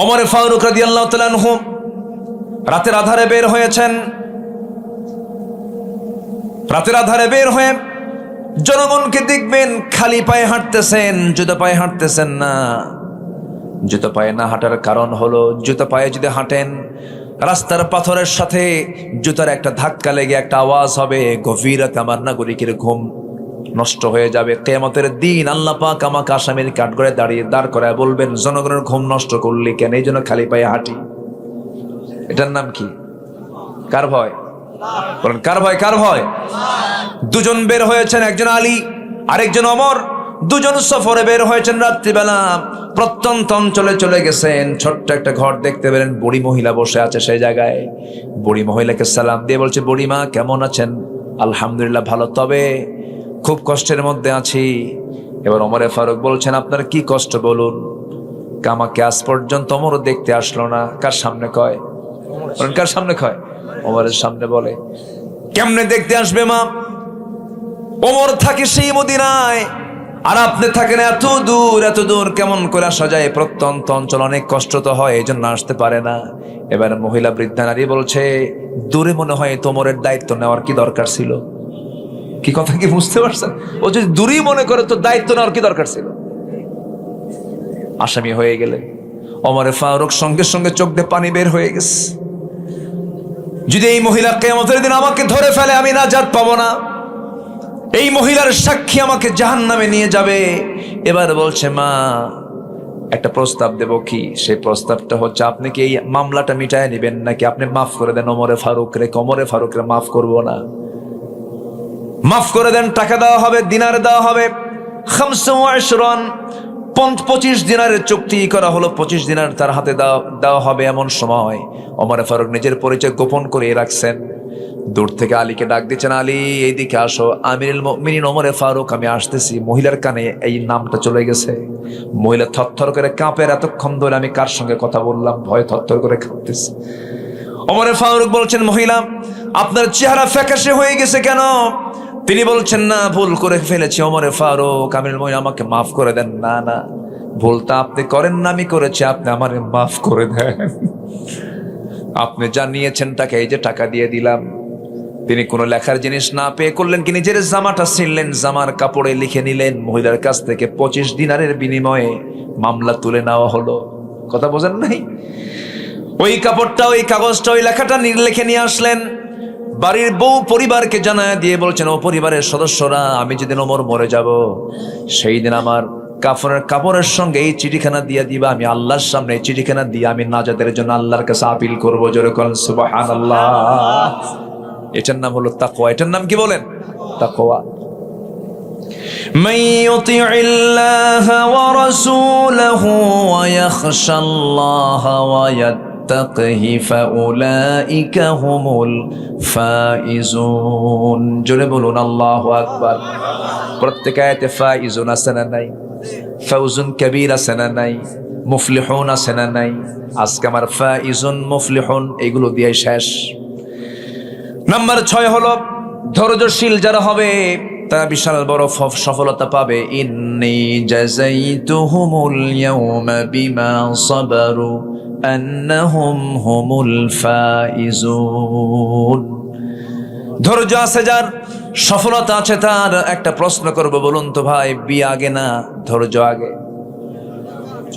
ওমর ফারুক রাদিয়াল্লাহু তাআলা আনহু রাতের আধারে বের হয়েছেন। রাতের আধারে বের হয়ে জনগণকে দেখবেন খালি পায়ে হাঁটতেছেন, জুতো পায়ে হাঁটতেছেন না। জুতো পায়ে না হাঁটার কারণ হলো, জুতো পায়ে যদি হাঁটেন রাস্তার পাথরের সাথে জুতার একটা ধাক্কা লেগে একটা আওয়াজ হবে, গভীর রাতে আমার নাগরিকের ঘুম নষ্ট হয়ে যাবে। কিয়ামতের দিন আল্লাহ পাক আমাকে আসামির কাঠগড়ায় দাঁড় করায় বলবেন, জনগণের ঘুম নষ্ট করলি কেন? এই জন্য খালি পায়ে হাঁটি। এটার নাম কি? কার ভয়? কার ভয়? কার ভয়? দুজন বের হয়েছেন, একজন আলী আরেকজন ওমর। দুজন সফরে বের হয়েছেন রাত্রিবেলা, প্রত্যন্ত অঞ্চলে চলে গেছেন। ছোট্ট একটা ঘর দেখতে পেলেন, বুড়ি মহিলা বসে আছে সেই জায়গায়। বুড়ি মহিলাকে সালাম দিয়ে বলছে, বুড়িমা কেমন আছেন? আলহামদুলিল্লাহ ভালো, তবে খুব কষ্টের মধ্যে আছি। এবার ওমরে ফারুক বলছেন, আপনার কি কষ্ট বলুন। আমাকে আজ পর্যন্ত ওমর দেখতে আসলো না। কার সামনে কয়? কার সামনে কয়? ওমরের সামনে বলে। কেমনে দেখতে আসবে মা? ওমর থাকে সেই মদিনায়, আর আপনি থাকেন এত দূর কেমন করে আসা যায়? প্রত্যন্ত অঞ্চল, অনেক কষ্ট তো হয়, এই জন্য আসতে পারে না। এবার মহিলা বৃদ্ধা নারী বলছে, দূরে মনে হয় তোমরের দায়িত্ব নেওয়ার কি দরকার ছিল? কি কথা কি বুঝতে পারছেন? ও যদি দূরেই মনে করে তো দায়িত্ব নেওয়ার কি দরকার ছিল? আসামি হয়ে গেলে ওমরে ফারুক সঙ্গে সঙ্গে চোখ দিয়ে পানি বের হয়ে গেছে। যদি এই মহিলা কিয়ামতের দিন আমাকে ধরে ফেলে, আমি নাজাত পাবো না। এই মহিলার সাক্ষী আমাকে জাহান্নামে নিয়ে যাবে। এবার বলছে, মা একটা প্রস্তাব দেব। কি সেই প্রস্তাবটা হচ্ছে, আপনি কি এই মামলাটা মিটায় নেবেন নাকি আপনি মাফ করে দেন ওমরে ফারুক রে? ওমরে ফারুক রে মাফ করবো না। মাফ করে দেন, টাকা দেওয়া হবে, দিনার দেওয়া হবে। 25 দিনারের চুক্তি করা হলো, 25 দিনার তার হাতে দেওয়া হবে। এমন সময় ওমরে ফারুক নিজের পরিচয় গোপন করে রাখছেন। দূর থেকে আলীকে ডাক দিচ্ছেন, আলী এইদিকে আসো, আমিরুল মুমিনিন ওমরে ফারুক, আমি আসতেছি। মহিলার কানে এই নামটা চলে গেছে। মহিলা থরথর করে কাঁপে, এতক্ষণ ধরে আমি কার সঙ্গে কথা বললাম, ভয় থরথর করে কাঁপতেছে। ওমরে ফারুক বলছেন, মহিলা আপনার চেহারা ফ্যাকাশে হয়ে গেছে কেন? তিনি বলছেন, না ভুল করে ফেলেছি ওমরে ফারুক, আমিরুল মুমিনিন আমাকে মাফ করে দেন। না না, ভুলটা আপনি করেন না, আমি করেছি, আপনি আমারে মাফ করে দেন। আপনি যা নিয়েছেন টাকা, এই যে টাকা দিয়ে দিলাম। তিনি কোনো লেখার জিনিস না পেয়ে করলেন কি, নিজের জামাটা ছিঁড়লেন, জামার কাপড়ে লিখে নিলেন। মহিলার কাছ থেকে 25 দিনারের বিনিময়ে মামলা তুলে নেওয়া হলো। কথা বোঝেন নাই? ওই কাপড়টা, ওই কাগজটা, ওই লেখাটা লিখে নিয়ে আসলেন। বাড়ির বউ পরিবারকে জানায় দিয়ে বলছেন, ও পরিবারের সদস্যরা, আমি যেদিন ওমর মরে যাব সেই দিন আমার কাপড়ের সঙ্গে এই চিঠিখানা দিয়ে দিবা। আমি আল্লাহর সামনে এই চিঠিখানা দিয়ে আমি নাজাতের জন্য আল্লাহর কাছে আপিল করবো। জোরে করেন সুবহানাল্লাহ। এটার নাম হলো তাকওয়া। এটার নাম কি বলেন? তাকওয়া। মান ইউতিইল্লাহা ওয়া রাসূলাহু ওয়া ইয়াখশাল্লাহা ওয়া ইয়াত্তাকিহি ফাউলাইকা হুমুল ফাইজুন। জোরে বলুন আল্লাহু আকবার। প্রত্যেক আয়াতে ফাইজুন আছে না নাই? ফাউজুন কবীর আছে না নাই? মুফলিহুন আছে না নাই? আজকে আমার ফাইজুন মুফলিহুন এগুলো দিয়ে শেষ। নাম্বার 6 হলো, ধৈর্যশীল যারা হবে তারা বিশাল বড় সফলতা পাবে। ইন্নী জাযাইতুহুমুল ইয়াওমা বিমা সাবারু আন্নাহুম হুমুল ফাইজুন। ধৈর্য আছে যার, সফলতা আছে তার। একটা প্রশ্ন করব, বলুন তো ভাই, বিয়ে আগে না ধৈর্য আগে?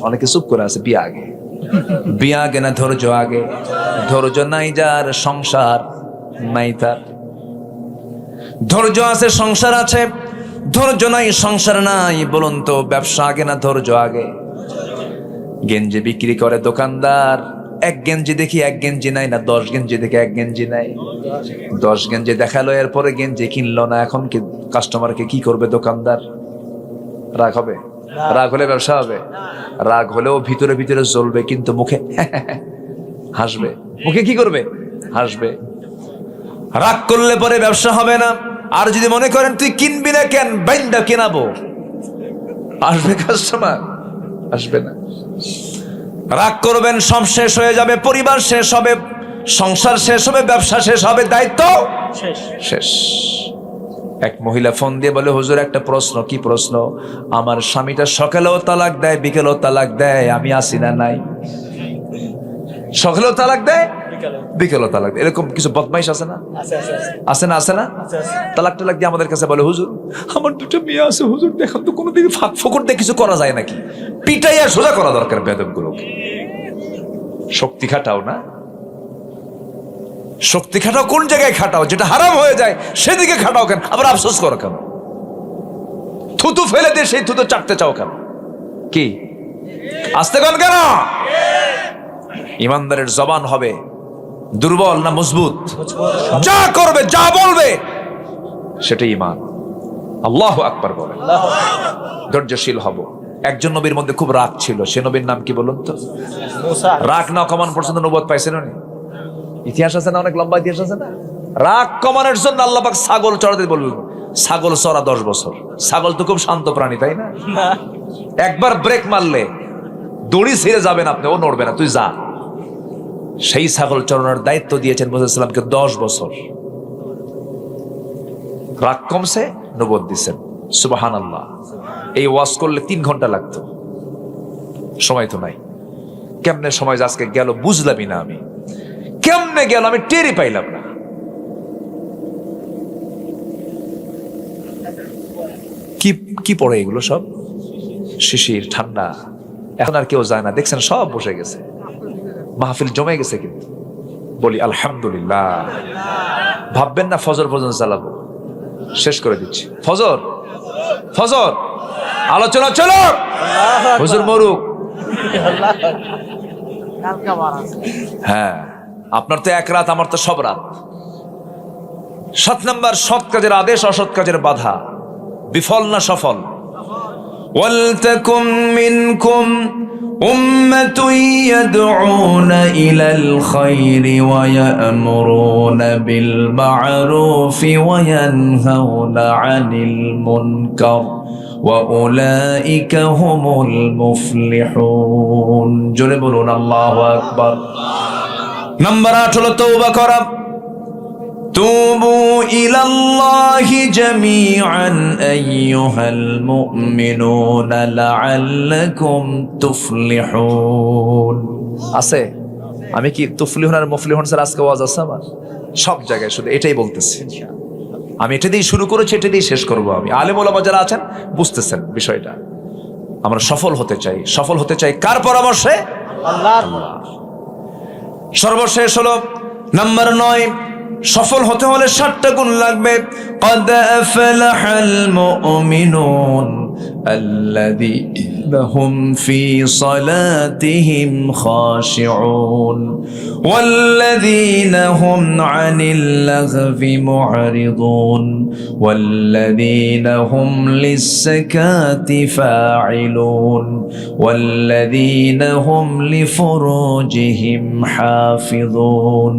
অনেকে চুপ করে আছে। বিয়ে আগে? বিয়ে আগে না ধৈর্য আগে? ধৈর্য নাই যার, সংসার নাই তার। ধৈর্য আছে, সংসার আছে। ধৈর্য নাই, সংসার নাই। বলুন তো, ব্যবসা আগে না ধৈর্য আগে? গেঞ্জি বিক্রি করে দোকানদার, 1 গেঞ্জি দেখি 1 গেঞ্জি নাই না, 10 গেঞ্জি দেখে 1 গেঞ্জি নাই। 10 গেঞ্জি দেখালো, এরপরে গেঞ্জি কিনলো না। এখন কি কাস্টমারকে কি করবে দোকানদার? রাগ হবে? রাগ হলে ব্যবসা হবে? রাগ হলেও ভিতরে ভিতরে জ্বলবে, কিন্তু মুখে হাসবে। মুখে কি করবে? হাসবে। রাগ করলে পরে ব্যবসা হবে না। আর যদি মনে করেন তুই কিনবি না কেন, বাইন্দা কেনাবো, আসবে কাস্টমার? আসবে না। রাগ করবেন, সব শেষ হয়ে যাবে, পরিবার শেষ হবে, সংসার শেষ হবে, ব্যবসা শেষ হবে, দায়িত্ব শেষ। এক মহিলা ফোন দিয়ে বলে, হুজুর একটা প্রশ্ন। কি প্রশ্ন? আমার স্বামীটা সকালেও তালাক দেয়, বিকেলেও তালাক দেয়, আমি আসি না নাই? সকালেও তালাক দেয়, বিকেলেও তালাক দেয়, এরকম কিছু বদমাইশ আছে না? আছে না? আছে না? তালাক টালাক দিয়ে আমাদের কাছে বলে, হুজুর আমার দুটো মেয়ে আছে, হুজুর দেখেন তো কোনোদিন ফাঁক ফোকর দিয়ে কিছু করা যায় নাকি? পিটাইয়া সোজা করা দরকার বেদবগুলোকে। শক্তি খাটাও না, শক্তি খাটাও কোন জায়গায় খাটাও? যেটা হারাম হয়ে যায় সেদিকে খাটাও কেন? আবার আফসোস করো কেন? থুতু ফেলে দিয়ে সেই থুতু চাটতে চাও কেন? কি আস্তে কোন কেন? ইমানদারের জবান হবে দুর্বল না মজবুত? যা করবে, যা বলবে সেটাই ইমান। আল্লাহু আকবার বলে। ধৈর্যশীল হব। একজন নবীর মধ্যে খুব রাগ ছিল, সে নবীর নাম কি বলুন তো? রাগ না কমান পর্যন্ত নবুয়ত পাইছেন উনি। ইতিহাস আছে না, অনেক লম্বা ইতিহাস আছে না। রাগ কমানোর জন্য আল্লাহ পাক ছাগল চড়াতে বললেন। ছাগল চড়া 10 বছর। ছাগল তো খুব শান্ত প্রাণী, তাই না? একবার ব্রেক মারলে দড়ি ছিঁড়ে যাবেন আপনি, ও নড়বে না, তুই যা। সেই ছাগল চড়ানোর দায়িত্ব দিয়েছেন মুসা সাল্লামকে 10 বছর। রাগ কমছে, নবুয়ত দিচ্ছেন। সুবহানাল্লাহ। এই ওয়াজ করলে 3 ঘন্টা লাগতো, সময় তো নাই। কেমনে সময় আজকে গেল বুঝলামই না আমি, কেমনে গেল আমি টেরই পাইলাম না। কি কি পড়ে এগুলো সব? শিশির, ঠান্ডা, এখন আর কেউ যায় না, দেখছেন সব বসে গেছে, মাহফিল জমে গেছে। কিন্তু বলি আলহামদুলিল্লাহ। ভাববেন না ফজর পর্যন্ত চালাবো, শেষ করে দিচ্ছি। ফজর ফজর আলোচনা চলো, হুজুর মরুক। হ্যাঁ, আপনার তো এক রাত, আমার তো সব রাত। 7 নাম্বার, সৎ কাজের আদেশ, অসৎ কাজের বাধা। বিফল না সফল? ওয়ালতাকুম মিনকুম উম্মাতুন ইয়াদউনা ইলাল খায়রি ওয়া ইয়া'মুরুনা বিল মা'রুফি ওয়া ইয়ানহাউনা আনিল মুনকার ওয়া উলাইকা হুমুল মুফলিহুন। জোরে বলুন আল্লাহু আকবার। নাম্বার 8 হলো তওবা করা। তুবু ইলাল্লাহি জামিআন আইয়ুহাল মুমিনুনা লাআল্লাকুম তুফলিহুন। আছে? আমি কি তুফলিহুন আর মুফলিহুন স্যার আজকে ওয়াজ আছে আমার সব জায়গায়, শুধু এটাই বলতেছি। আমি এটা দিয়ে শুরু করেছি, এটা দিয়ে শেষ করব। আমি আলেম ওলামা যারা আছেন বুঝতেছেন বিষয়টা। আমরা সফল হতে চাই। সফল হতে চাই কার পরামর্শে? আল্লাহর। সর্বশেষ হলো নাম্বার 9। সফল হতে হলে 7টা গুণ লাগবে। قد أفلح المؤمنون الذين هم في صلاتهم خاشعون والذين هم عن اللغو معرضون والذين هم للزكاة فاعلون والذين هم لفروجهم حافظون।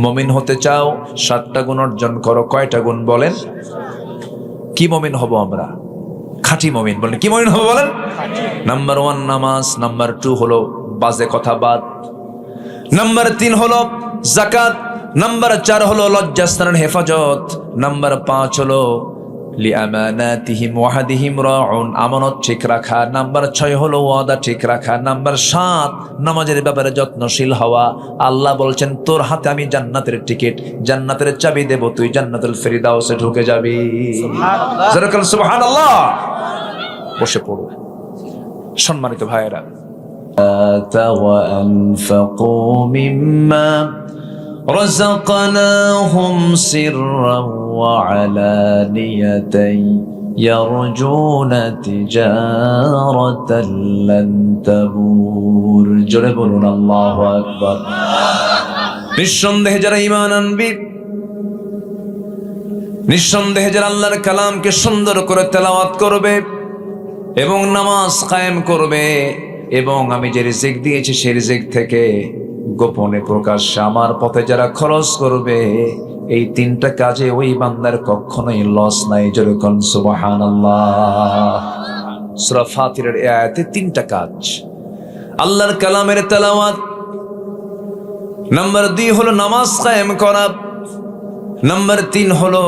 মুমিন হতে চাও, 7টা গুণ অর্জন করো। কয়টা গুণ বলেন? কি মুমিন হব আমরা? খাঁটি মুমিন। বলেন কি মুমিন হব বলেন? নাম্বার 1 নামাজ, নাম্বার 2 হলো বাজে কথা বাদ, নাম্বার 3 হলো যাকাত, নাম্বার 4 হলো লজ্জাস্থানের হেফাজত, নাম্বার 5 হলো লিআমানাতিহিম ওয়াহাদিহিম রাউন, আমানত ঠিক রাখা, নাম্বার 6 হলো ওয়াদা ঠিক রাখা, নাম্বার 7 নামাজের ব্যাপারে যত্নশীল হওয়া। আল্লাহ বলছেন তোর হাতে আমি জান্নাতের টিকিট, জান্নাতের চাবি দেব, তুই জান্নাতুল ফেরদাউসে ঢুকে যাবি। সুবহানাল্লাহ, যারাকাল সুবহানাল্লাহ। বসে পড়ো সম্মানিত ভাইয়েরা। وأنفقوا مما رزقناهم سرا وعلانية يرجون تجارة لن تبور। জোরে বলুন আল্লাহু আকবার। নিঃসন্দেহে যারা ঈমান আনবে, নিঃসন্দেহে যারা আল্লাহর কালামকে সুন্দর করে তেলাওয়াত করবে এবং নামাজ কায়েম করবে এবং আমি যে রিজিক দিয়েছি সেই রিজিক থেকে গোপনে প্রকাশ্যে আমার পথে যারা খরচ করবে, এই 3টা কাজে ওই বান্দার কখনোই লস নাই। যেরকম সুবহানাল্লাহ। সূরা ফাতিরের এই আয়াতে 3টা কাজ। আল্লাহর কালামের তেলাওয়াত, নাম্বার 2 হলো নামাজ কায়েম করা, নাম্বার 3 হলো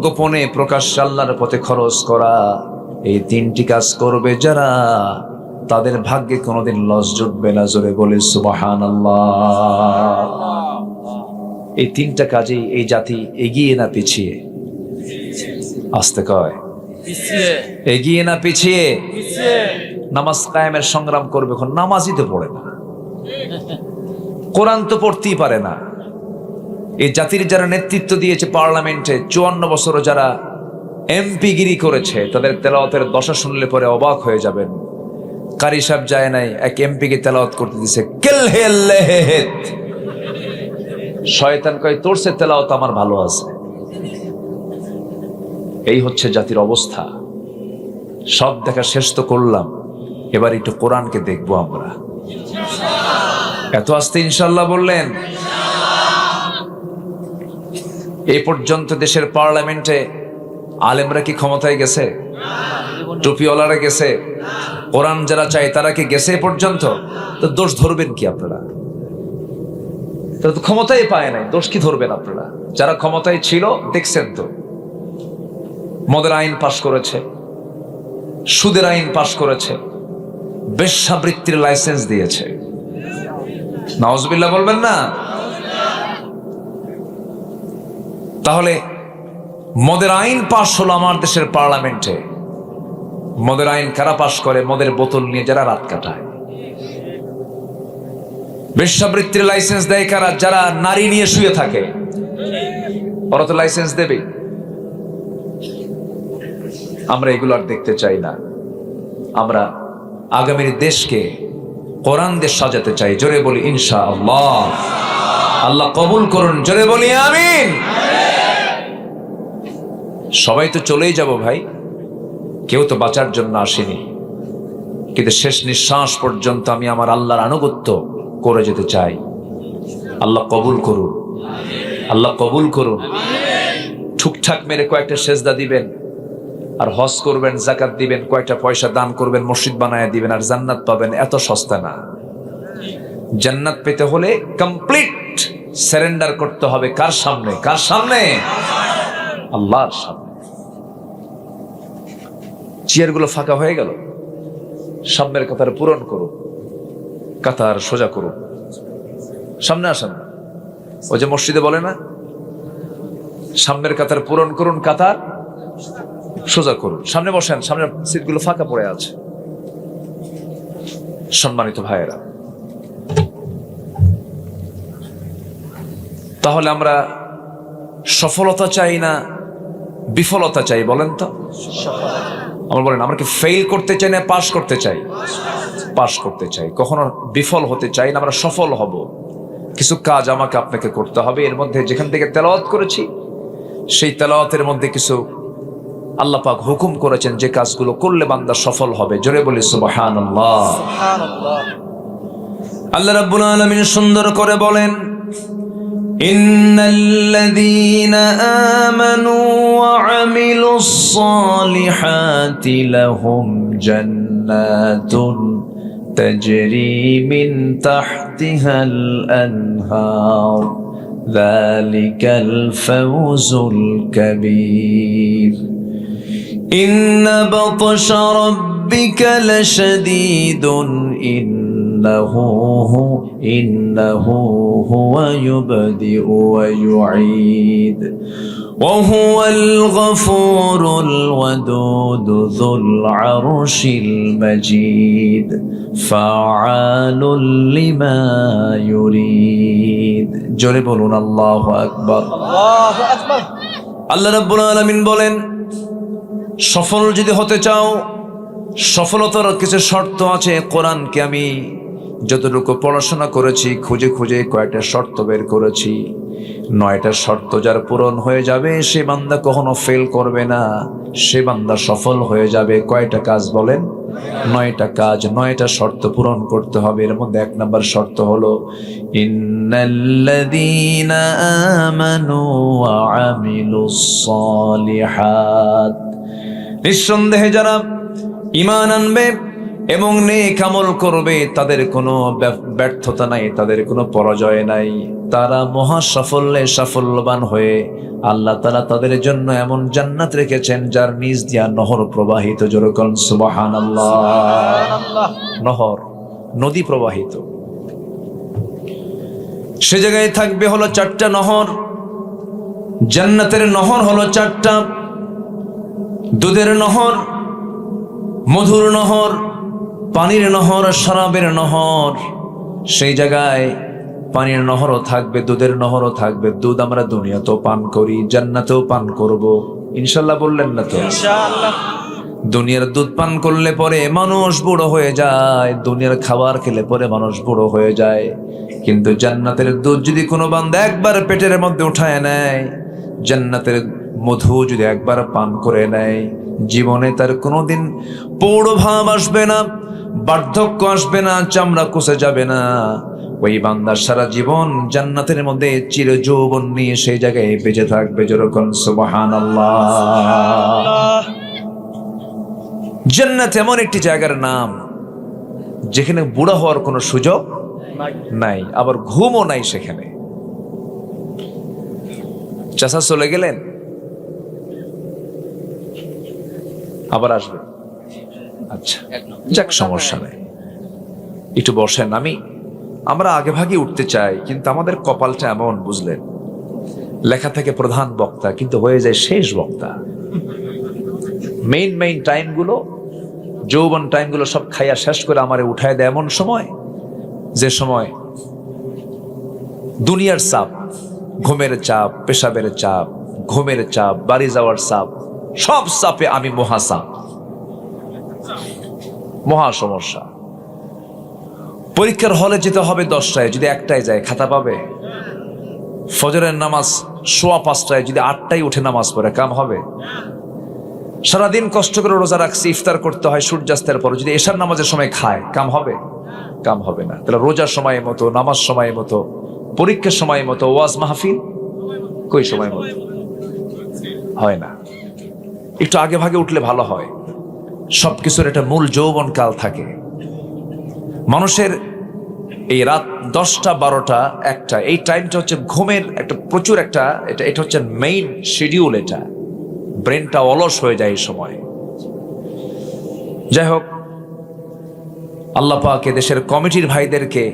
গোপনে প্রকাশ্যে আল্লাহর পথে খরচ করা। এই 3টি কাজ করবে যারা, তাদের ভাগ্যে কোনোদিন লস জুটবে না। জোরে বলে সুবহানাল্লাহ। এই 3টা কাজে এই জাতি এগিয়ে না পিছিয়ে? আসতে কয় এগিয়ে না পিছিয়ে? নামাজ কায়েমের সংগ্রাম করবে, এখন নামাজই তো পড়ে না, কোরআন তো পড়তেই পারে না। এই জাতির যারা নেতৃত্ব দিয়েছে পার্লামেন্টে, 54 বছর যারা এমপি গিরি করেছে, তাদের তেলাওয়াতের দশা শুনলে পরে অবাক হয়ে যাবেন। কারি সাহেব যায় নাই, এক এমপি কে তেলাওয়াত করতে দিছে, শয়তান কয় তোর সে তেলাওয়াত আমার ভালো আছে। এই হচ্ছে জাতির অবস্থা। সব দেখা শেষ তো করলাম, এবার একটু কোরআনকে দেখবো আমরা। এত আস্তে ইনশাল্লাহ বললেন? এই পর্যন্ত দেশের পার্লামেন্টে আলেমরা কি ক্ষমতায় গেছে? টুপিওয়ালারা গেছে? কোরআন যারা চায় তারা কি গেছে পর্যন্ত? তো দোষ ধরবেন কি আপনারা? তারা তো ক্ষমতাই পায় নাই, দোষ কি ধরবেন আপনারা? যারা ক্ষমতায় ছিল দেখছেন তো, মদের আইন পাশ করেছে, সুদের আইন পাশ করেছে, বেশ্যাবৃত্তির লাইসেন্স দিয়েছে। নাউজুবিল্লাহ বলবেন না? তাহলে মদের আইন পাশ হলো আমার দেশের পার্লামেন্টে। মদের আইন কারা পাশ করে? মদের বোতল নিয়ে যারা রাত কাটায়। বেশ্যাবৃত্তির লাইসেন্স দেয় কারা? যারা নারী নিয়ে শুয়ে থাকে, ওরা তো লাইসেন্স দেবে। আমরা এগুলো আর দেখতে চাই না। আমরা আগামীর দেশকে কোরআন দেশ সাজাতে চাই। জোরে বলি ইনশাআল্লাহ। আল্লাহ কবুল করুন, জোরে বলি আমিন। সবাই তো চলেই যাব ভাই, কেউ তো বাঁচার জন্য আসেনি, কিন্তু শেষ নিঃশ্বাস পর্যন্ত আমি আমার আল্লাহর আনুগত্য করে যেতে চাই। আল্লাহ কবুল করুন, আল্লাহ কবুল করুন। ঠুকঠাক মেরে কয়েকটা সেজদা দিবেন, আর হজ করবেন, যাকাত দিবেন, কয়েকটা পয়সা দান করবেন, মসজিদ বানায় দিবেন, আর জান্নাত পাবেন। এত সস্তা না। জান্নাত পেতে হলে কমপ্লিট সারেন্ডার করতে হবে। কার সামনে? কার সামনে? আল্লাহর সামনে। চেয়ারগুলো ফাঁকা হয়ে গেল, সামনের কাতার পূরণ করুন, কাতার সোজা করুন, সামনে আসেন। ওই যে মসজিদে বলে না, সামনের কাতার পূরণ করুন, কাতার সোজা করুন, সামনে বসেন। সামনের সিটগুলো ফাঁকা পড়ে আছে। সম্মানিত ভাইয়েরা, তাহলে আমরা সফলতা চাই না বিফলতা চাই? বলেন তো। আমরা বলেন, আমরা কি ফেল করতে চাই না পাস করতে চাই? পাস করতে চাই। কখনো বিফল হতে চাই না, আমরা সফল হব। কিছু কাজ আমাকে আপনাকে করতে হবে। এর মধ্যে যেখান থেকে তেলাওয়াত করেছি, সেই তেলাওয়াতের মধ্যে কিছু আল্লাহ পাক হুকুম করেছেন যে কাজগুলো করলে বান্দা সফল হবে। জোরে বলি সুবহানাল্লাহ। আল্লাহ রাব্বুল আলামিন সুন্দর করে বলেন, ইন্নাল্লাযীনা আমানু ওয়া আমিলুস সালিহাতি লাহুম জান্নাতুন তাজরি মিন তাহতিহাল আনহার যালিকাল ফাওজুল কাবীর। ইন্না বাতশা রাব্বিকা লাশাদীদুন ইন্নাহু হুয়া ইউবদিউ ওয়া ইউঈদ ওয়া হুয়াল গফুরুল ওয়াদুদ যুল আরশিল মাজিদ ফাআলুল লিমা ইউরিদ। জোরে বলুন আল্লাহু আকবার। আল্লাহু আকবার। আল্লাহ রাব্বুল আলামিন বলেন, সফল যদি হতে চাও, সফলতার কিছু শর্ত আছে। কোরআনকে আমি যতটুকু পড়াশোনা করেছি, খুঁজে খুঁজে কয়েকটা শর্ত বের করেছি। 9টা শর্ত যার পূরণ হয়ে যাবে, সে বান্দা কখনো ফেল করবে না, সে বান্দা সফল হয়ে যাবে। কয়টা কাজ বলেন? 9টা কাজ, 9টা শর্ত পূরণ করতে হবে। এর মধ্যে 1 নম্বর শর্ত হলো ইন্নাল্লাযীনা আমানু ওয়া আমিলুস সালিহাত। নিঃসন্দেহে যারা ঈমান আনবে, এবং নেক আমল করবে, তাদের কোনো ব্যর্থতা নাই, তাদের কোনো পরাজয় নাই। তারা মহা সাফল্যে সাফল্যবান হয়ে আল্লাহ তাআলা তাদের জন্য এমন জান্নাত রেখেছেন যার নিচ দিয়া নহর প্রবাহিত। যেরকম সুবহানাল্লাহ, নহর, নদী প্রবাহিত। সে জায়গায় থাকবে হলো 4টা নহর। জান্নাতের নহর হলো 4টা। দুধের নহর, মধুর নহর, পানির নহর, শরাবের নহর। সেই জায়গায় পানির নহরও থাকবে, দুধের নহরও থাকবে। দুধ আমরা দুনিয়াতেও পান করি, জান্নাতেও পান করব ইনশাল্লাহ। বললেন না তো ইনশাআল্লাহ? দুনিয়ার দুধ পান করলে পরে মানুষ বুড়ো হয়ে যায়, দুনিয়ার খাবার খেলে পরে মানুষ বুড়ো হয়ে যায়। কিন্তু জান্নাতের দুধ যদি কোনো বান্দা একবার পেটের মধ্যে উঠায় নেয়, জান্নাতের মধু যদি একবার পান করে নেয়, জীবনে তার কোনোদিন পৌঢ় ভাব আসবে না, বার্ধক্য আসবে না, চামড়া কষে যাবে না। ওই বান্দা সারা জীবন জান্নাতের মধ্যে চির যৌবন নিয়ে সেই জায়গায় বেঁচে থাকবে। যেরকম সুবহানাল্লাহ। জান্নাত এমন একটি জায়গার নাম যেখানে বুড়া হওয়ার কোনো সুযোগ নাই, আবার ঘুমও নাই সেখানে। চাচা চলে গেলেন, আবার আসবে। আচ্ছা যাক, সমস্যা নাই, একটু বসেন। আমরা আগে ভাগে উঠতে চাই, কিন্তু আমাদের কপালটা এমন, বুঝলেন, লেখা থেকে প্রধান বক্তা কিন্তু হয়ে যায় শেষ বক্তা। মেইন টাইমগুলো, যৌবন টাইমগুলো সব খাইয়া শেষ করে আমারে উঠায় দেয় এমন সময়, যে সময় দুনিয়ার চাপ, ঘুমের চাপ, পেশাবের চাপ, ঘুমের চাপ, বাড়ি যাওয়ার চাপ, সব চাপে আমি মহাচাপ, মহা সমস্যা। পরীক্ষার হলে যেতে হবে 10টায়, যদি 1টায় যায় খাতা পাবে? ফজরের নামাজ 5:15, যদি 8টায় উঠে নামাজ পড়ে কাম হবে? সারাদিন কষ্ট করে রোজা রাখছি, ইফতার করতে হয় সূর্যাস্তের পর, যদি এশার নামাজের সময় খায় কাম হবে? কাম হবে না। তাহলে রোজার সময় মতো, নামাজ সময় মতো, পরীক্ষার সময় মতো, ওয়াজ মাহফিল কই সময় মতো হয় না। একটু আগে ভাগে উঠলে ভালো হয়। সবকিছুর একটা মূল যৌবন কাল থাকে মানুষের। এই রাত 10টা, 12টা, 1টা, এই টাইমটা হচ্ছে ঘুমের একটা প্রচুর একটা, এটা হচ্ছে মেইন শিডিউল। এটা ব্রেনটা অলস হয়ে যায় এই সময়। যাই হোক, আল্লাহ পাক দেশের কমিটির ভাইদেরকে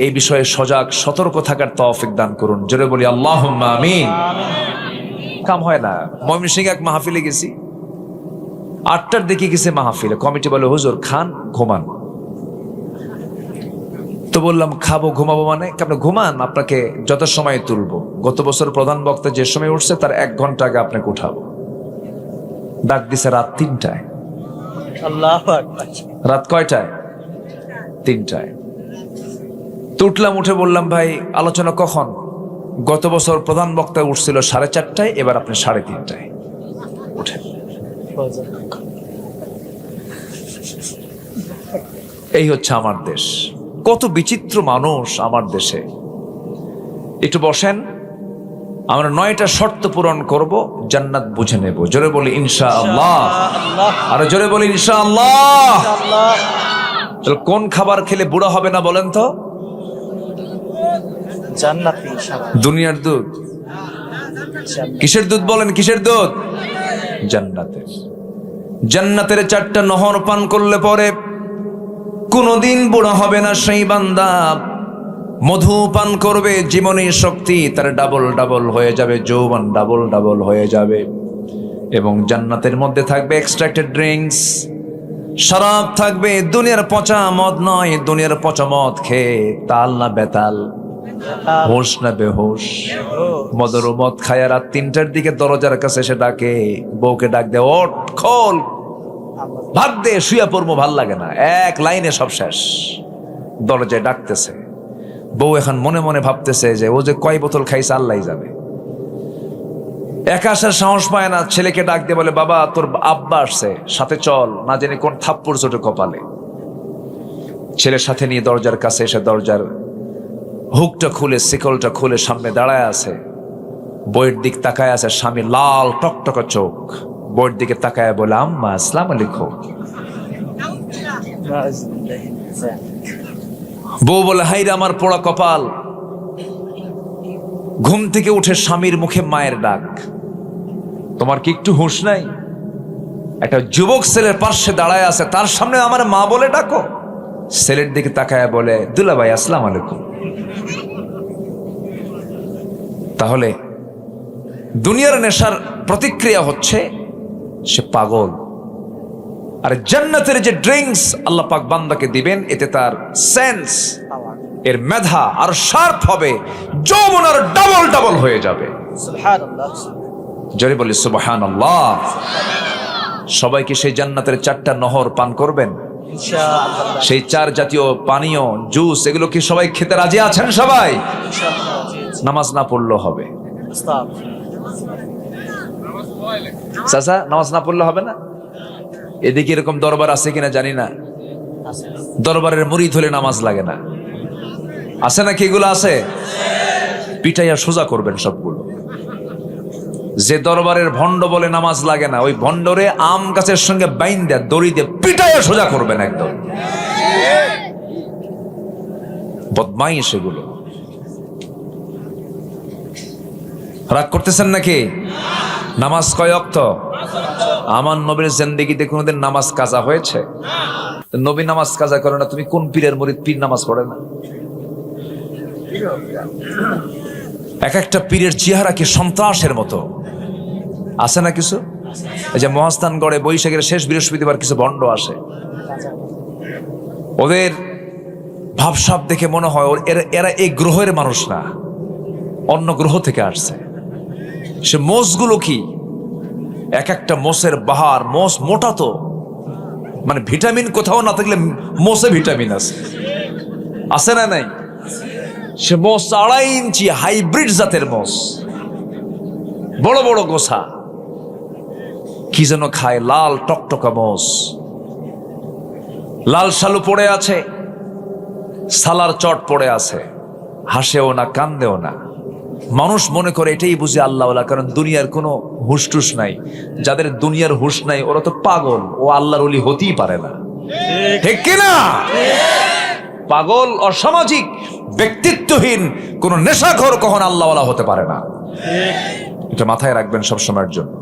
এই বিষয়ে সজাগ সতর্ক থাকার তৌফিক দান করুন। জোরে বলি আল্লাহুম্মা আমিন। কাম হয় না। ময়মনসিংহে এক মাহফিলে গেছি, 8টার দিকে গেছে মাহফিলে। কমিটি বলে হুজুর খান, ঘুমান। তো বললাম খাবো, ঘুমাবো মানে? আপনি ঘুমান, আপনাকে যত সময় তুলবো। গত বছর প্রধান বক্তা যে সময় উঠছে তার 1 ঘন্টা আগে আপনাকে উঠাবো। ডাক দিছে রাত 3টায়। আল্লাহু আকবার। রাত কয়টায়? 3টায়। তো উঠলাম, উঠে বললাম ভাই আলোচনা কখন? গত বছর প্রধান বক্তা উঠছিল 4:30টায়, এবার আপনি 3:30টায় উঠেন। এই হচ্ছে আমার দেশ। কত বিচিত্র মানুষ আমার দেশে। একটু বসেন, আমরা 9টা শর্ত পূরণ করব, জান্নাত বুঝে নেব। জোরে বলি ইনশাআল্লাহ। আর জোরে বলি ইনশাআল্লাহ। কোন খাবার খেলে বুড়া হবে না বলেন তো? জান্নাত ইনশাআল্লাহ। দুনিয়ার দুধ? কিসের দুধ বলেন? কিসের দুধ? জান্নাতের। জান্নাতের 4টা নহর পান করলে পরে কোনদিন বুড়া হবে না সেই বান্দা। মধু পান করবে, জীবনী শক্তি তার ডাবল ডাবল হয়ে যাবে, যৌবন ডাবল ডাবল হয়ে যাবে। এবং জান্নাতের মধ্যে থাকবে এক্সট্রাক্টেড ড্রিঙ্কস, শরাব থাকবে। দুনিয়ার পচা মদ নয়, দুনিয়ার পচা মদ খেয়ে তাল না বেতাল, হোশ না বেহোশ। মদের মদ খায় রাত 3টার দিকে দরজার কাছে এসে ডাকে, বউকে ডাক দে, ওঠ খোল, ভাত দে, শুয়ে পড়বো, ভাল লাগে না। 1 লাইনে সব শেষ। দরজায় ডাকতেছে, বউ এখন মনে মনে ভাবতেছে যে ও যে কয় বোতল খাইছে আল্লাহ যাবে। একা আসার সাহস পায় না, ছেলেকে ডাক দিয়ে বলে, বাবা তোর আব্বা আসছে, সাথে চল, না জেনে কোন থাপ্পড় চোটে কপালে। ছেলের সাথে নিয়ে দরজার কাছে এসে দরজার হুকটা খুলে, শিকলটা খুলে সামনে দাঁড়ায় আছে। বইয়ের দিক তাকায় আছে, স্বামী লাল টকটকা চোখ, বইয়ের দিকে তাকায় বলে, আম্মা আসসালামু আলাইকুম। বউ বলে, হাইরে আমার পোড়া কপাল। ঘুম থেকে উঠে স্বামীর মুখে মায়ের ডাক। তোমার কি একটু হুঁশ নাই? একটা যুবক ছেলের পাশে দাঁড়ায় আছে, তার সামনে আমার মা বলে ডাকো। ছেলের দিকে তাকায় বলে, দুলা ভাই আসসালামু আলাইকুম। তাহলে দুনিয়ার নেশার প্রতিক্রিয়া হচ্ছে সে পাগল। আর জান্নাতের যে ড্রিঙ্কস আল্লাহ পাক বান্দাকে দিবেন, এতে তার সেন্স, এর মেধা আর শার্প হবে, যৌবন আর ডাবল ডাবল হয়ে যাবে। সুবহানাল্লাহ। জোরে বলি সুবহানাল্লাহ। সবাইকে সেই জান্নাতের 4টা নহর পান করবেন? ইনশাআল্লাহ। সেই 4 জাতীয় পানীয়, জুস, এগুলো কি সবাই খেতে রাজি আছেন? সবাই ইনশাআল্লাহ। নামাজ না পড়লেও হবে। আস্তাগফিরুল্লাহ। চাচা, নামাজ না পড়লে হবে না? এদিকে এরকম দরবার আছে কিনা জানি না। দরবারের মুরিদ হলে নামাজ লাগে না, আছে নাকি? এগুলো আছে। পিটাইয়া সোজা করবেন সবগুলো। যে দরবারের ভণ্ড বলে নামাজ লাগে না, ওই ভণ্ডরে আম গাছের সঙ্গে বাইন্দা দড়ি দিয়ে পিটাইয়া সোজা করবেন একদম। বদমাইশ এগুলো। রাগ করতেছেন নাকি? নামাজ কয় ওয়াক্ত? আমার নবীর জিন্দেগিতে কোনোদিন নামাজ কাজা হয়েছে? নবী নামাজ কাজা করে না, তুমি কোন পীরের মুরিদ পীর নামাজ পড়ে না? এক একটা পীরের চেহারা কি সন্ত্রাসের মতো, আছে না কিছু? এই যে মহাস্থানগড়ে বৈশাখের শেষ বৃহস্পতিবার কিছু ভণ্ড আসে, ওদের ভাবসাব দেখে মনে হয় এরা এই গ্রহের মানুষ না, অন্য গ্রহ থেকে আসছে। সে মোষগুলো কি, এক একটা মোষের বাহার, মোষ মোটা তো, মানে ভিটামিন কোথাও না থাকলে মোষে ভিটামিন আছে, আছে না নাই? সে মোষ 2.5 ইঞ্চি হাইব্রিড জাতের মোষ, বড় বড় গোছা, কি যেন খায়, লাল টকটকা মোষ। লাল শালু পড়ে আছে, সালার চট পড়ে আছে, হাসেও না কান্দেও না। মানুষ মনে করে এটাই বুঝে আল্লাহওয়ালা, কারণ দুনিয়ার কোনো হুশটুস নাই। যাদের দুনিয়ার হুশ নাই ওরা তো পাগল, ও আল্লাহর ওলি হতেই পারে না, ঠিক কিনা? পাগল, অসামাজিক, ব্যক্তিত্বহীন কোন নেশাখোর কখনো আল্লাহওয়ালা হতে পারে না। এটা মাথায় রাখবেন সব সময়ের জন্য।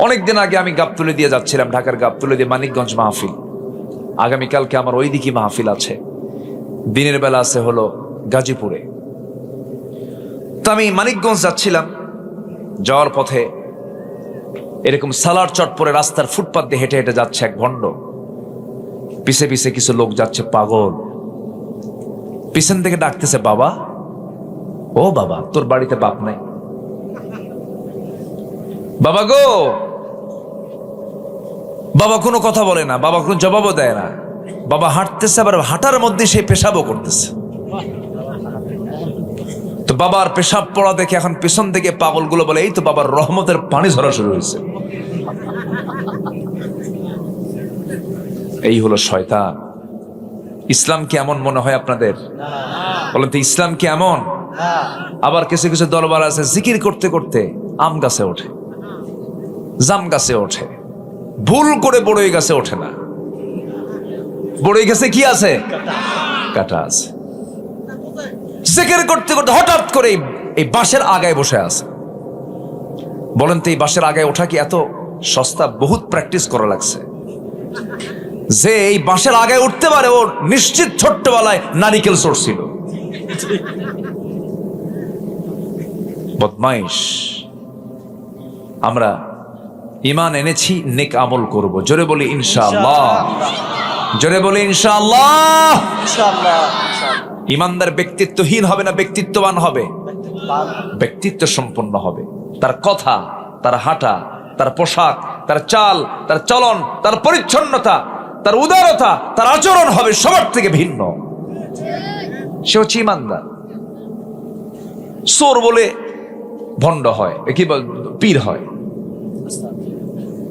অনেকদিন আগে আমি গাবতলী দিয়ে যাচ্ছিলাম, ঢাকার গাবতলী দিয়ে মানিকগঞ্জ মাহফিল। আগামীকালকে আমার ওইদিকে মাহফিল আছে, দিনের বেলা আছে হলো গাজীপুরে। তো আমি মানিকগঞ্জ যাচ্ছিলাম, যাওয়ার পথে এরকম সালার চট পরে রাস্তার ফুটপাত দিয়ে হেঁটে হেঁটে যাচ্ছে এক ভণ্ড, পিছে পিছে কিছু লোক যাচ্ছে পাগল। পিছন থেকে ডাকতেছে, বাবা, ও বাবা, তোর বাড়িতে বাপ নাই? বাবা গো। বাবা কোনো কথা বলে না, বাবা কোনো জবাবও দেয় না। বাবা হাঁটতেছে, আবার হাঁটার মধ্যে সে পেশাবও করতেছে। তো বাবার পেশাব পড়া দেখে এখন পেছন থেকে পাগলগুলো বলে, এই তো বাবার রহমতের পানি ঝরা শুরু হয়েছে। এই হলো শয়তান। ইসলাম কি এমন মনে হয় আপনাদের? বলেন তো, ইসলাম কি এমন? আবার কিছু কিছু দরবার আছে, জিকির করতে করতে আম গাছে ওঠে, জাম গাছে ওঠে, ভুল করে বড়ই গাছে ওঠে না। বড়ই গাছে কি আছে? কাটা আছে। জিকির করতে করতে হঠাৎ করে এই বাঁশের আগায় বসে আছে। বলেন তো, এই বাঁশের আগায় ওঠা কি এত সস্তা? বহুত প্র্যাকটিস করা লাগছে। যে এই বাঁশের আগায় উঠতে পারে, ও নিশ্চিত ছোট্টবেলায় নারিকেল চড়ছিল। বদমাইশ। আমরা ঈমান এনেছি, নেক আমল করব। জোরে বলি ইনশাআল্লাহ, জোরে বলি ইনশাআল্লাহ। ঈমানদার ব্যক্তিত্বহীন হবে না, ব্যক্তিত্ববান হবে, ব্যক্তিত্ব সম্পন্ন হবে। তার কথা, তার হাঁটা, তার পোশাক, তার চাল, তার চলন, তার পরিচ্ছন্নতা, তার উদারতা, তার আচরণ হবে সবার থেকে ভিন্ন। সে হচ্ছে ঈমানদার। চোর বলে ভণ্ড হয়, কি বল, পীর হয়,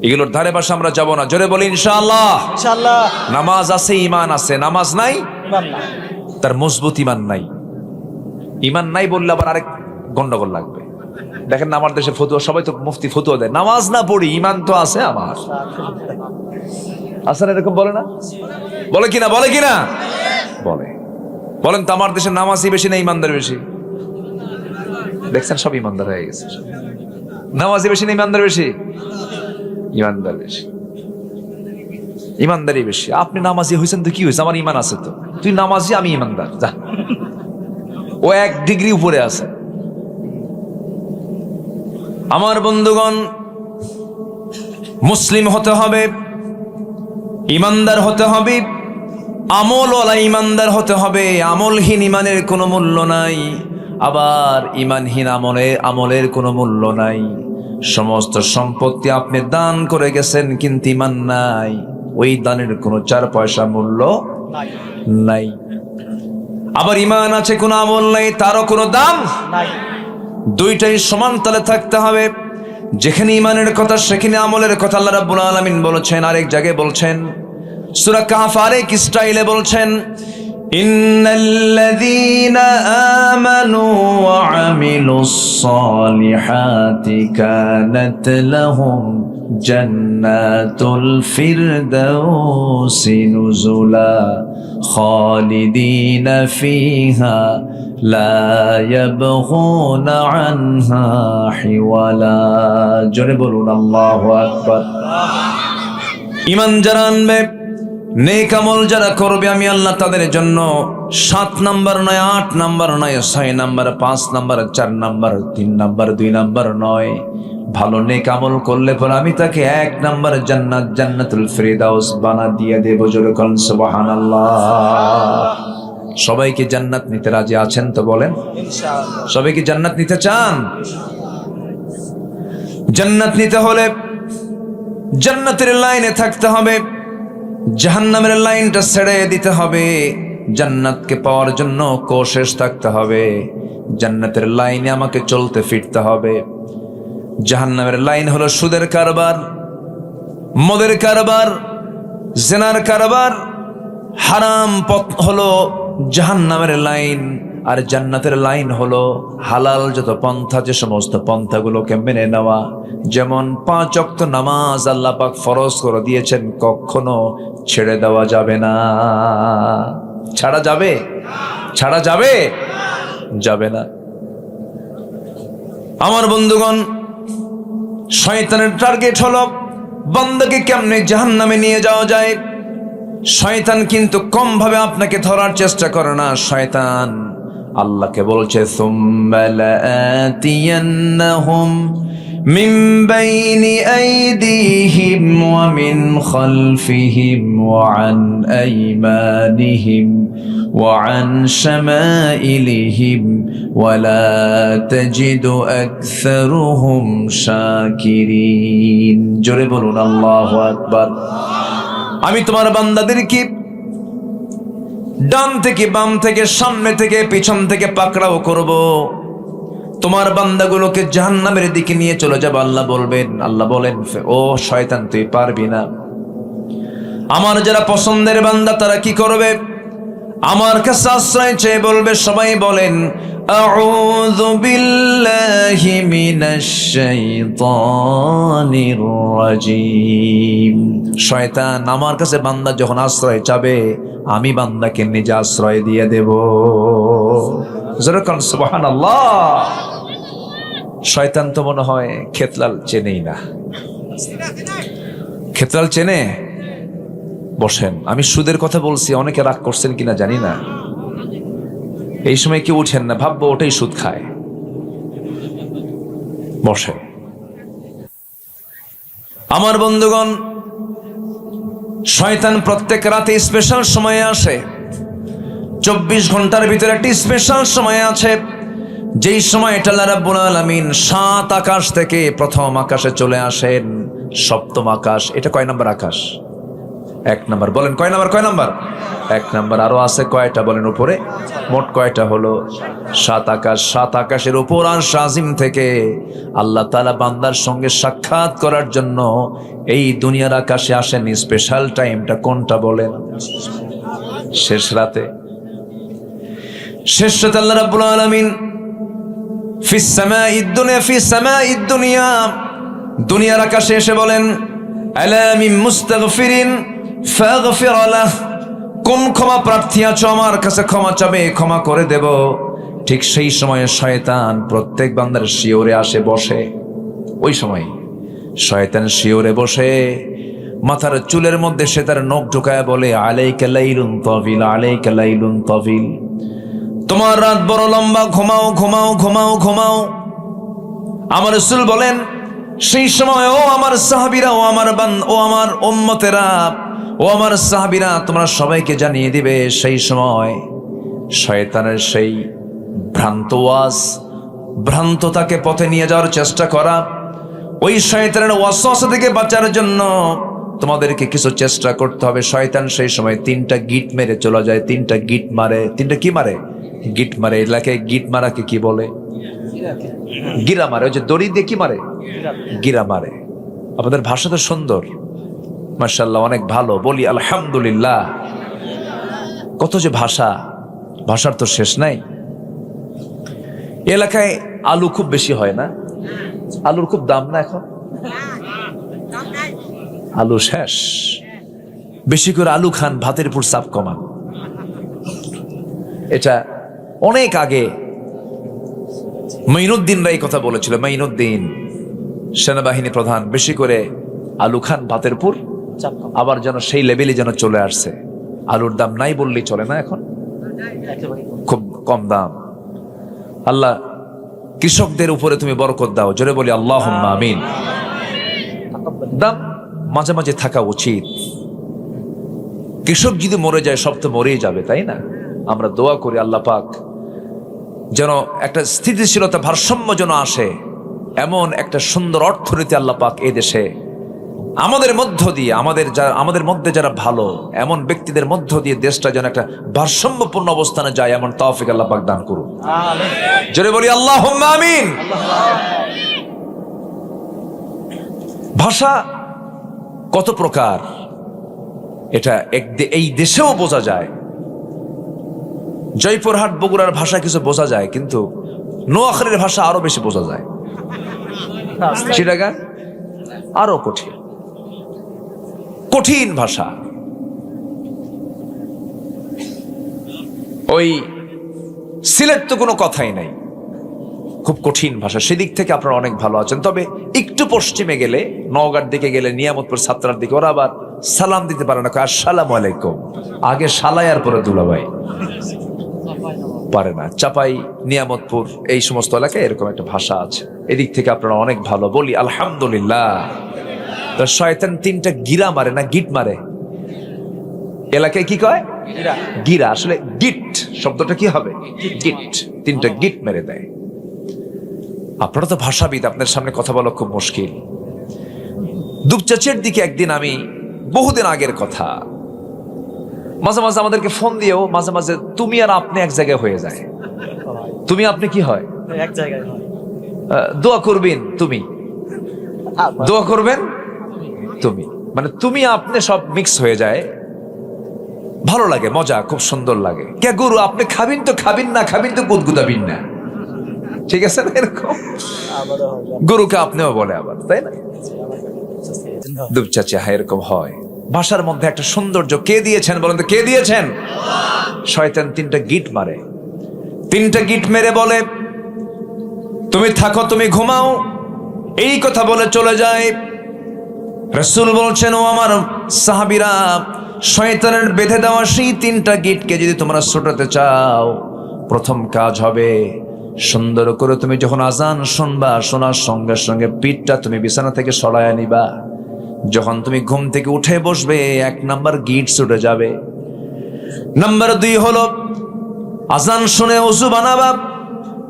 এগুলোর ধারে পাশে আমরা যাব না। জোরে বলি ইনশাআল্লাহ। নামাজ আছে, ঈমান আছে, নামাজ নাই, তার মজবুত ঈমান নাই। ঈমান নাই বললে আবার আরেক গন্ডগোল লাগবে। দেখেন না, আমার দেশে ফতুয়া, সবাই তো মুফতি ফতুয়া দেয়, নামাজ না পড়ি ঈমান তো আছে আমার। আসলে এরকম বলে না? বলে কিনা? বলে কিনা? বলে। বলেন তো আমার দেশে নামাজি বেশি না ইমানদার বেশি? দেখছেন সব ইমানদার হয়ে গেছে। নামাজি বেশি না ইমানদার বেশি? ইমানদার বেশি। ইমানদারই বেশি। আপনি নামাজি হয়েছেন তো কি হয়েছে? আমার ইমান আছে তো। তুই নামাজি, আমি ইমানদার, যা। ও 1 ডিগ্রি উপরে আছে। আমার বন্ধুগণ, মুসলিম হতে হবে, ইমানদার হতে হবে, আমলওয়ালা ইমানদার হতে হবে। আমলহীন ইমানের কোনো মূল্য নাই, আবার ইমানহীন আমলের কোনো মূল্য নাই। সমস্ত সম্পত্তি আপনি দান করে গেছেন কিন্তু ইমান নাই, ওই দানের কোনো 4 পয়সা মূল্য নাই। আবার ইমান আছে কোনো আমল নাই, তারও কোনো দাম নাই। দুইটাই সমান তালে থাকতে হবে। যেখানে ইমানের কথা সেখানে আমলের কথা আল্লাহ রাব্বুল আলামিন বলেছেন। আরেক জায়গায় বলছেন, সূরা কাহফ আরেক স্টাইলে বলছেন, ইন্নাল্লাযীনা আমানু ওয়া আমিলুস সালিহাতি কানাত লাহুম জান্নাতুল ফিরদাউসি নুজুলা খালিদিনা ফিহা লা ইয়াবগুনা আনহা হিওয়ালা। জোরে বলুন আল্লাহু আকবার। ঈমান যারা আনবে, নেক আমল যারা করবে, আমি আল্লাহ তাদের জন্য 7 নাম্বার নয়, 8 নাম্বার নয়, 6 number, 5 number, 4 number, 3 number, 2 number নয়, ভালো নেক আমল করলে পরে আমি তাকে 1 নাম্বার জান্নাত, জান্নাতুল ফিরদাউস বানা দিয়ে দেব। জোরে বলুন সুবহানাল্লাহ। সবাইকে জান্নাত নিতে রাজি আছেন তো বলেন? ইনশাআল্লাহ। সবাইকে জান্নাত নিতে চান? জান্নাত নিতে হলে জান্নাতের লাইনে থাকতে হবে, জাহান্নামের লাইনটা ছেড়ে দিতে হবে। জান্নাতকে পাওয়ার জন্য কোশিশ থাকতে হবে। জান্নাতের লাইনে আমাকে চলতে ফিরতে হবে। জাহান্নামের লাইন হলো সুদের কারবার, মদের কারবার, জিনার কারবার। হারাম পথ হলো জাহান্নামের লাইন, আর জান্নাতের লাইন হলো হালাল যত পন্থা, যে সমস্ত পন্থাগুলোকে মেনে নেওয়া। যেমন 5 ওয়াক্ত নামাজ আল্লাহ পাক ফরজ করে দিয়েছেন, কখনো ছেড়ে দেওয়া যাবে না। ছাড়া যাবে? ছাড়া যাবে? যাবে না। আমার বন্ধুগণ, শয়তানের টার্গেট হলো বান্দাকে কেমনে জাহান্নামে নিয়ে যাওয়া যায়। শয়তান কিন্তু কম ভাবে আপনাকে ধরার চেষ্টা করে না। শয়তান আল্লাহকে বলছে, সুম্মা লাআতিয়ান্নাহুম মিন বাইনি আইদিহিম ওয়া মিন খালফিহিম ওয়া আন আইমানিহিম ওয়া আন শামাইলিহিম ওয়া লা তাজিদু আকসারুহুম শাকিরিন। জোরে বলুন আল্লাহু আকবার। আমি তোমার বান্দাদেরকে ডান থেকে, বাম থেকে, সামনে থেকে, পিছন থেকে পাকড়াও করব। তোমার বান্দাগুলোকে জাহান্নামের দিকে নিয়ে চলে যাবে। আল্লাহ বলবেন, আল্লাহ বলেন, ও শয়তান তুই পারবি না। আমার যারা পছন্দের বান্দা তারা কি করবে? আমার কাছে আশ্রয় চেয়ে বলবে। সবাই বলেন, আউযু বিল্লাহি মিনাশ শাইতানির রাজিম। শয়তান আমার কাছে বান্দা যখন আশ্রয় চাবে, আমি বান্দাকে নিজে আশ্রয় দিয়ে দেব। যেরকম সুবহানাল্লাহ। শয়তান তো মনে হয় খেতলাল চেনেই না। খেতলাল চেনে? বসেন, আমি সুদের কথা বলছি, অনেকে রাগ করছেন কিনা জানি না। এই সময় কেউ উঠেন না, ভাববো ওটাই সুদ খায়। বসেন। আমার বন্ধুগণ, শয়তান প্রত্যেক রাতে স্পেশাল সময়ে আসে। 24 ঘন্টার ভিতরে একটি স্পেশাল সময় আছে, যেই সময়টা আল্লাহ রাব্বুল আলামিন 7 আকাশ থেকে প্রথম আকাশে চলে আসেন। 7ম আকাশ, এটা কয় নাম্বার আকাশ? 1 নাম্বার। বলেন কয় নাম্বার? কয় নাম্বার? 1 নাম্বার। আরো আছে কয়টা বলেন উপরে? মোট কয়টা হলো? 7 আকাশ। 7 আকাশের উপর আর শাজিম থেকে আল্লাহ তাআলা বান্দার সঙ্গে সাক্ষাৎ করার জন্য এই দুনিয়ার আকাশে আসেন। স্পেশাল টাইমটা কোনটা বলেন? শেষ রাতে। শেষ রাতে আল্লাহ রাব্বুল আলামিন ফিস সামাঈদ দুনিয়া, ফিস সামাঈদ দুনিয়া, দুনিয়ার আকাশে এসে বলেন, আলা মিন মুস্তাগফিরিন ফাগফির লাহ, কোন ক্ষমা প্রার্থী আছো আমার কাছে ক্ষমা চাবে, ক্ষমা করে দেব। ঠিক সেই সময়ে শয়তান প্রত্যেক বান্দার শিওরে আসে বসে। ওই সময় শয়তান শিওরে বসে মাথার চুলের মধ্যে সে তার নখ ঢুকায় বলে, আলাইকা লাইলুন তাবিল, আলাইকা লাইলুন তাবিল, তোমার রাত বড় লম্বা, ঘুমাও ঘুমাও ঘুমাও ঘুমাও। আমার রাসূল বলেন, সেই সময় ও আমার সাহাবীরা, ও আমার উম্মতেরা, ও আমার সাহাবীরা, তোমরা সবাইকে জানিয়ে দিবে সেই সময় শয়তানের সেই ভ্রান্ত ওয়াজ, ভ্রান্ত তাকে পথে নিয়ে যাওয়ার চেষ্টা করা, ওই শয়তানের ওয়াসওয়াসা থেকে বাঁচার জন্য তোমাদেরকে কিছু চেষ্টা করতে হবে। শয়তান সেই সময় 3টা গিট মেরে চলে যায়। 3টা গিট মারে। 3টা কি মারে? গিট মারে। এলাকায় গিট মারাকে কি বলে? গিরা মারে। ওই যে দড়ি দিয়ে কি মারে? গিরা মারে। আপনাদের ভাষা তো সুন্দর, মাশাআল্লাহ, অনেক ভালো। বলি আলহামদুলিল্লাহ। কত যে ভাষা, ভাষার তো শেষ নাই। এলাকায় আলু খুব বেশি হয় না? আলুর খুব দাম না এখন? আলু শেষ। বেশি করে আলু খান, ভাতের উপর চাপ কমান। এটা অনেক আগে মাইনুদ্দিন রায় কথা বলেছিল। মাইনুদ্দিন সেনাবাহিনী প্রধান, বেশি করে আলু খান, ভাতের উপর। আবার যেন সেই লেভেলে যেন চলে আসছে। আলুর দাম নাই বললেই চলে না এখন, খুব কম দাম। আল্লাহ কৃষকদের উপরে তুমি বরকত দাও, জোরে বলি আল্লাহুম্মা আমিন। দাম মাঝে মাঝে থাকা উচিত। কৃষক যদি মরে যায় সব তো মরেই যাবে, তাই না? আমরা দোয়া করি আল্লাহ পাক যেন একটা স্থিতিশীলতা, ভারসাম্য যেন আসে, এমন একটা সুন্দর অর্থনীতি আল্লাহ পাক এই দেশে আমাদের মধ্য দিয়ে, আমাদের মধ্যে যারা ভালো এমন ব্যক্তিদের মধ্য দিয়ে দেশটা যেন একটা ভারসাম্যপূর্ণ অবস্থানে যায়, এমন তৌফিক আল্লাহ পাক দান করুন। জোরে বলি আল্লাহুম্মা আমিন। ভাষা কত প্রকার এটা এই দেশেও বোঝা যায়। জয়পুরহাট বগুড়ার ভাষা কিছু বোঝা যায়, কিন্তু নোয়াখালীর ভাষা আরো বেশি বোঝা যায়। চিটাগাং আরো কঠিন, কঠিন ভাষা। ওই সিলেট তো কোনো কথাই নাই, খুব কঠিন ভাষা। সেদিক থেকে আপনারা অনেক ভালো আছেন। তবে একটু পশ্চিমে গেলে, নওগাঁর দিকে গেলে, নিয়ামতপুর ছাত্রার দিকে, ওরা আবার সালাম দিতে পারে না, আসসালামু আলাইকুম। আগে সালাই আর পরে দুলাভাই পারে না। চাপাই, নিয়ামতপুর, এই সমস্ত এলাকায় এরকম একটা ভাষা আছে। এদিক থেকে আপনারা অনেক ভালো। বলি আলহামদুলিল্লাহ। তো শয়তান 3টা গিরা মারে না গিট মারে? এলাকায় কি কয়? গিরা। আসলে গিট শব্দটা কি হবে? গিট। 3টা গিট মেরে দেয়। আপনারা তো ভাষাবিদ, আপনার সামনে কথা বলা খুব মুশকিল। দুপচাচির দিকে একদিন, আমি বহুদিন আগের কথা, মাঝে মাঝে আমাদেরকে ফোন দিয়েও মাঝে মাঝে তুমি আর আপনি এক জায়গায় হয়ে যায়। তুমি আপনি কি হয়? এক জায়গায় দোয়া করবেন তুমি, দোয়া করবেন তুমি, মানে তুমি আপনি সব মিক্স হয়ে যায়। ভালো লাগে, মজা, খুব সুন্দর লাগে। কে গুরু, আপনি খাবিন তো খাবিন না, খাবিন তো গুদগুদাবিন না, ঠিক আছে না? এরকম গুরুকে আপনিও বলে আবার, তাই না? দুপচাচা, হ্যাঁ এরকম হয়। ভাষার মধ্যে একটা সৌন্দর্য কে দিয়েছেন বলেন তো? কে দিয়েছেন? শয়তান 3টা গিট মারে। 3টা গিট মেরে বলে, তুমি থাকো, তুমি ঘুমাও, এই কথা বলে চলে যায়। রাসূল বলছেন, ও আমার সাহাবীরা, শয়তানের বেঁধে দেওয়া সেই 3টা গিটকে যদি তোমরা ছোটাতে চাও, প্রথম কাজ হবে সুন্দর করে তুমি যখন আজান শুনবা, শোনার সঙ্গে সঙ্গে পিঠটা তুমি বিছানা থেকে সরায় নিবা। যখন তুমি ঘুম থেকে উঠে বসবে, 1 নাম্বার গিট ছুটে যাবে। নাম্বার 2 হলো আজান শুনে ওযু বানাবা।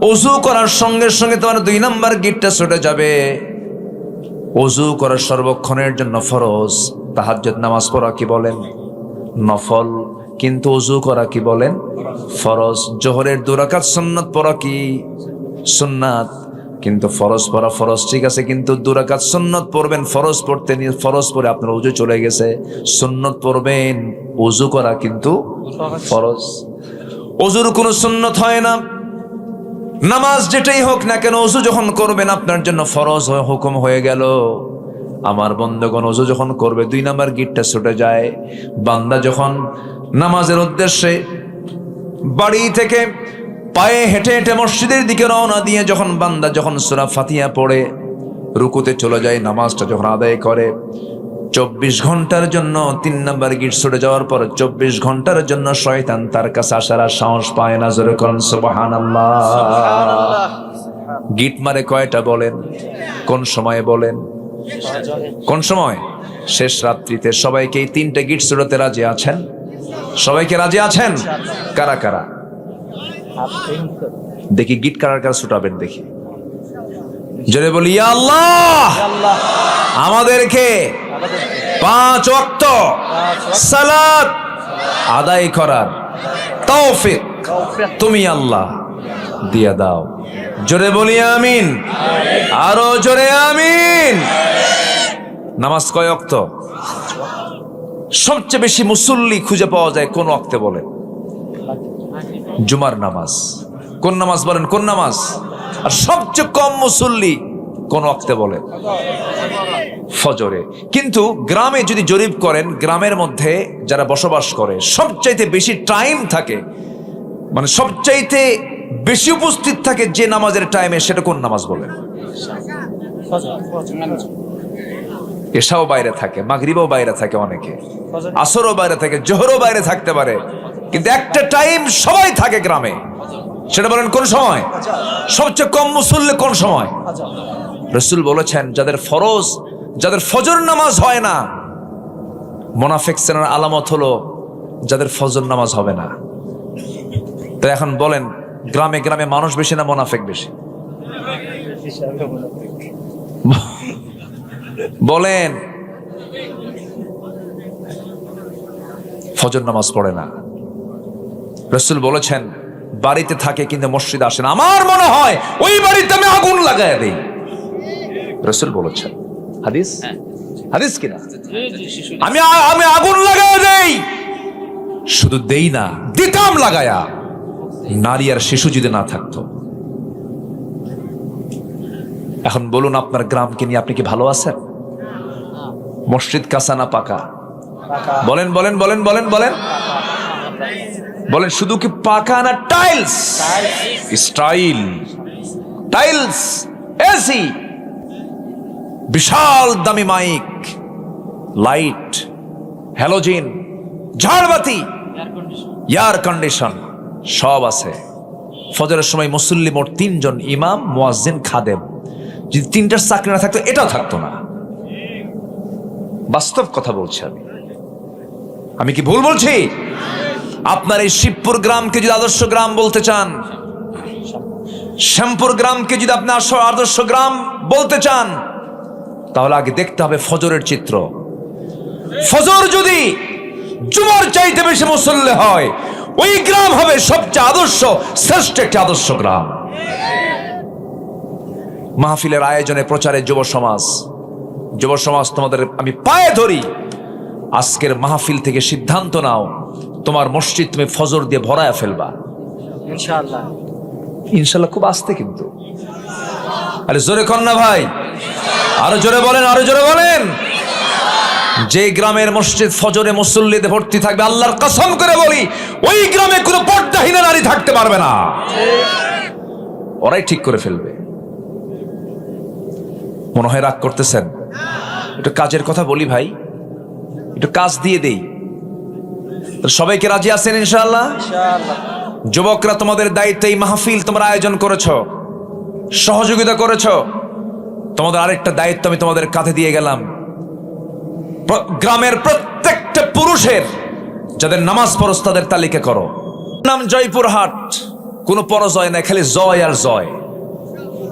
ওযু করার সঙ্গে সঙ্গে তোমার 2 নাম্বার গিটটা ছুটে যাবে। ওযু করার সর্বক্ষণের জন্য ফরজ। তাহাজ্জুদ নামাজ পড়া কি বলেন? নফল। কিন্তু ওযু করা কি বলেন? ফরজ। জোহরের 2 রাকাত সুন্নাত পড়া কি সুন্নাত, কিন্তু ফরজ পড়া ফরজ, ঠিক আছে, কিন্তু 2 রাকাত সুন্নাত পড়বেন। ফরজ পড়তে নিয়ে ফরজ পড়ে আপনার ওযু চলে গেছে, সুন্নাত পড়বেন। ওযু করা কিন্তু ফরজ। ওযুর কোনো সুন্নাত হয় না। নামাজ যেটাই হোক না কেন, ওযু যখন করবেন আপনার জন্য ফরজ হুকুম হয়ে গেল। আমার বন্দাগণ ওযু যখন করবে 2 নাম্বার গিটটা ছুটে যায়। বান্দা যখন নামাজের উদ্দেশ্যে বাড়ি থেকে পায়ে হেঁটে হেঁটে মসজিদের দিকে রওনা দিয়ে যখন সূরা ফাতিহা পড়ে রুকুতে চলে যায়, নামাজটা যখন আদায় করে 24 ঘন্টার জন্য 3 নাম্বার গিট ছুটে যাওয়ার পর 24 ঘন্টার জন্য শয়তান তার কাছে আসার আর সাহস পায় না। জোরে করুন সুবহানাল্লাহ। গিট মারে কয়টা বলেন? কোন সময়ে বলেন? কোন সময়? শেষ রাত্রিতে। সবাইকে এই 3টে গিট ছুটাতে রাজি আছেন? সবাইকে রাজি আছেন? কারা কারা? দেখি গিট কারা কারা ছুটাবেন দেখি। জোরে বলি ইয়া আল্লাহ, আমাদেরকে 5 ওয়াক্ত সালাত আদায় করার তৌফিক তুমি আল্লাহ দিয়া দাও। জোরে বলি আমিন, আরো জোরে আমিন। নামাজ কয় ওয়াক্ত? সবচেয়ে বেশি মুসল্লি খুঁজে পাওয়া যায় কোন ওয়াক্তে বলেন? জুমার নামাজ। কোন নামাজ বলেন? কোন নামাজ? আর সবচেয়ে কম মুসল্লি কোন ওয়াক্তে বলেন? ফজরে। কিন্তু গ্রামে যদি জরিপ করেন, গ্রামের মধ্যে যারা বসবাস করে সবচাইতে বেশি টাইম থাকে, মানে সবচাইতে বেশি উপস্থিত থাকে যে নামাজের টাইমে, সেটা কোন নামাজ বলেন? এশাও বাইরে থাকে, মাগরিবও বাইরে থাকে, অনেকে আসরও বাইরে থাকে, জোহরও বাইরে থাকতে পারে, কিন্তু একটা টাইম সবাই থাকে গ্রামে। সেটা বলেন কোন সময়? সবচেয়ে কম মুসল্লি কোন সময়? রাসূল বলেছেন যাদের ফজর নামাজ হয় না, মুনাফিক শ্রেণীর আলামত হলো যাদের ফজর নামাজ হবে না। তো এখন বলেন, গ্রামে গ্রামে মানুষ বেশি না মুনাফিক বেশি? বলেন। ফজর নামাজ পড়ে না। রাসূল বলেছেন বাড়িতে থাকে কিন্তু মসজিদে আসে না। আমার মনে হয় ওই বাড়িতে আমি আগুন লাগায় দেই। রাসূল বলেছেন, হাদিস হাদিস কিনা? আমি আগুন লাগায় দেই। শুধু দেই না, দিতাম লাগায়া। নারী আর শিশু যদি না থাকতো। এখন বলুন, আপনার গ্রামকে নিয়ে আপনি কি ভালো আছেন? মসজিদ কাঁচা না পাকা? বলেন বলেন বলেন বলেন বলেন বলেন। শুধু কি পাকা না টাইলস? স্টাইল টাইলস, এসি, বিশাল দামি মাইক, লাইট, হ্যালোজিন, ঝাড়বাতি, এয়ার কন্ডিশন সব আছে। ফজরের সময় মুসল্লি মোট 3 জন, ইমাম, মুয়াজ্জিন, খাদেম। যদি 3টার চাকরি না থাকতো এটাও থাকতো না। বাস্তব কথা বলছি আমি কি ভুল বলছি? আপনার এই শিবপুর গ্রামকে যদি আদর্শ গ্রাম বলতে চান, শ্যামপুর গ্রামকে যদি আপনি আদর্শ গ্রাম বলতে চান, তাহলে আগে দেখতে হবে ফজরের চিত্র। ফজর যদি জুমার চাইতে বেশি মুসল্লি হয়, ওই গ্রাম হবে সবচেয়ে আদর্শ, শ্রেষ্ঠ একটি আদর্শ গ্রাম। মাহফিলের আয়োজনে, প্রচারে যুব সমাজ তোমাদের আমি পায়ে ধরি, আজকের মাহফিল থেকে সিদ্ধান্ত নাও, তোমার মসজিদ তুমি ফজর দিয়ে ভরায়া ফেলবা ইনশাআল্লাহ। ইনশাআল্লাহ খুব আস্তে কিন্তু। আরে জোরে কর না ভাই, আরো জোরে বলেন, আরো জোরে বলেন। যে গ্রামের মসজিদ ফজরে মুসল্লিতে ভর্তি থাকবে, আল্লাহর কসম করে বলি, ওই গ্রামে কোনো পর্দাহীন নারী থাকতে পারবে না। ওরাই ঠিক করে ফেলবে। মনে হয় রাগ করতেছেন? একটু কাজের কথা বলি ভাই, একটু কাজ দিয়ে দেই। সবাইকে রাজি আছেন ইনশাআল্লাহ? যুবকরা, তোমাদের দায়িত্ব, এই মাহফিল তোমরা আয়োজন করেছো, সহযোগিতা করেছো। তোমাদের আরেকটা দায়িত্ব আমি তোমাদের কাঁধে দিয়ে গেলাম। গ্রামের প্রত্যেকটা পুরুষের যাদের নামাজ ফরজ তাদের তালিকা করো। নাম জয়পুরহাট, কোনো পরাজয় নাই, খালি জয় আর জয়,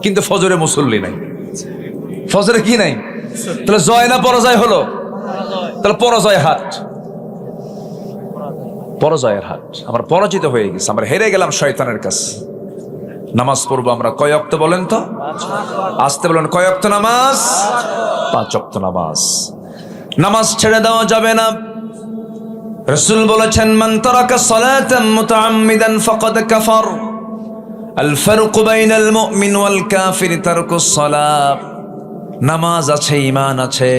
কিন্তু ফজরে মুসল্লি নাই। ফজরে কি নাই? তাহলে জয় না পরাজয় হলো? তাহলে পরাজয় হাট, পরাজয়ের হাট। আমরা পরাজিত হয়ে গেছি, আমরা হেরে গেলাম শয়তানের কাছে। নামাজ পড়বো আমরা কয় ওয়াক্ত বলেন তো? আসতে বলেন, কয় ওয়াক্ত নামাজ? 5 ওয়াক্ত নামাজ। নামাজ ছেড়ে দেওয়া যাবে না। রাসূল বলেছেন, মান তারাকা সালাতান মুতাআম্মিদান ফাকাদ কাফার। আল ফারকু বাইনাল মুমিন ওয়াল কাফির তারকুস সালাত। নামাজ আছে, ঈমান আছে,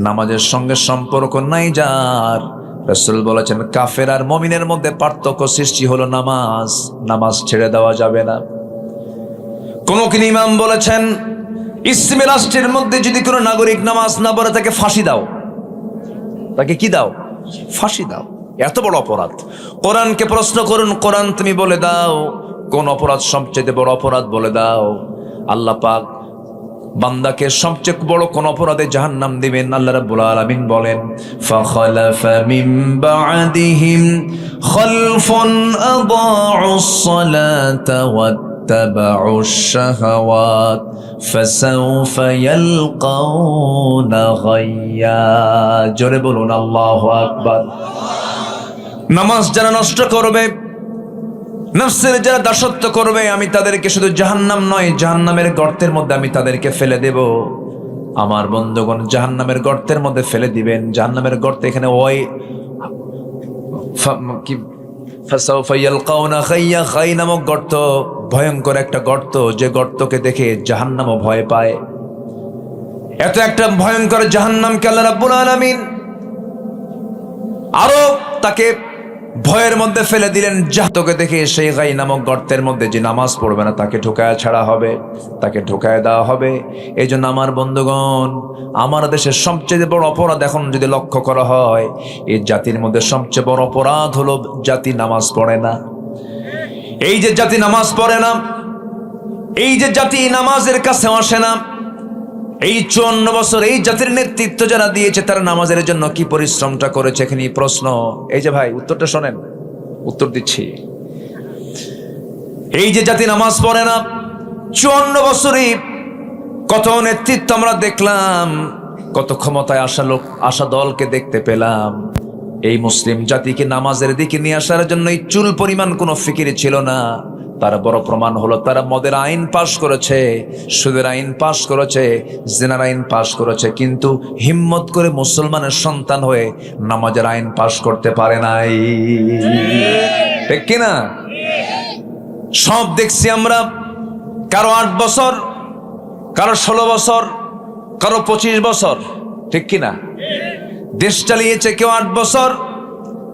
নামাজের সঙ্গে সম্পর্ক নাই যার, রাসূল বলেছেন কাফের আর মুমিনের মধ্যে পার্থক্য সৃষ্টি হলো নামাজ। নামাজ ছেড়ে দেওয়া যাবে না। কোন ইমাম বলেছেন ইসলামী রাষ্ট্রের মধ্যে যদি কোনো নাগরিক নামাজ না পড়ে তাকে ফাঁসি দাও। তাকে কি দাও? ফাঁসি দাও। এত বড় অপরাধ। কোরআনকে প্রশ্ন করুন, কোরআন তুমি বলে দাও কোন অপরাধ সবচেয়ে বড় অপরাধ বলে দাও। আল্লাহ পাক বান্দাকে সবচেয়ে বড় কোন অপরাধে জাহান্নাম দিবেন? আল্লাহ রাব্বুল আলামিন বলেন ফাখালাফা মিন বা'দিহিম খালফুন আদাউস সালাতা ওয়াত্তাবাউশ শাহাওয়াত ফাসাউফা ইয়ালকাউনা গায়্যা। জোরে বলুন আল্লাহু আকবার। নামাজ যারা নষ্ট করবে, নফসের যারা দাসত্ব করবে, আমি তাদেরকে শুধু জাহান্নাম নয় জাহান্নামের গর্তের মধ্যে আমি তাদেরকে ফেলে দেব। আমার বন্ধুগণ, জাহান্নামের গর্তের মধ্যে ফেলে দিবেন। জাহান্নামের গর্তে এখানে ওই ফাসাউফা ইয়ালকাউনা গায়্যা, গায় নামক গর্ত ভয়ঙ্কর একটা গর্ত, যে গর্তকে দেখে জাহান্নামও ভয় পায়। এত একটা ভয়ঙ্কর জাহান্নামকে আল্লাহ রাব্বুল আলামিন আরো তাকে ভয়ের মধ্যে ফেলে দিলেন। জাহান্নামকে দেখে সেই গাই নামক গর্তের মধ্যে যে নামাজ পড়বে না তাকে ঢোকায় ছাড়া হবে, তাকে ঢোকায় দেওয়া হবে। এই জন্য আমার বন্ধুগণ, আমার দেশের সবচেয়ে বড় অপরাধ এখন যদি লক্ষ্য করা হয়, এই জাতির মধ্যে সবচেয়ে বড় অপরাধ হলো জাতি নামাজ পড়ে না। এই যে জাতি নামাজ পড়ে না, এই যে জাতি নামাজের কাছে আসে না, এই 54 বছর এই জাতির নেতৃত্ব যারা দিয়েছে তারা নামাজের জন্য কি পরিশ্রমটা করেছে, এখানে প্রশ্ন। এই যে ভাই উত্তরটা শোনেন, উত্তর দিচ্ছি। এই যে জাতি নামাজ পড়ে না, 54 বছরই কত নেতৃত্ব আমরা দেখলাম, কত ক্ষমতায় আসা লোক, আসা দলকে দেখতে পেলাম। এই মুসলিম জাতিকে নামাজের দিকে নিয়ে আসার জন্য এই চুল পরিমাণ কোনো ফিকির ছিল না। তার বড় প্রমাণ হলো তারা মদের আইন পাশ করেছে, সুদের আইন পাশ করেছে, জিনার আইন পাশ করেছে, কিন্তু হিম্মত করে মুসলমানের সন্তান হয়ে নামাজের আইন পাশ করতে পারে নাই। ঠিক কিনা? সব দেখছি আমরা, কারো 8 বছর, কারো 16 বছর, কারো 25 বছর। ঠিক কিনা? দেশ চালিয়েছে কেউ 8 বছর,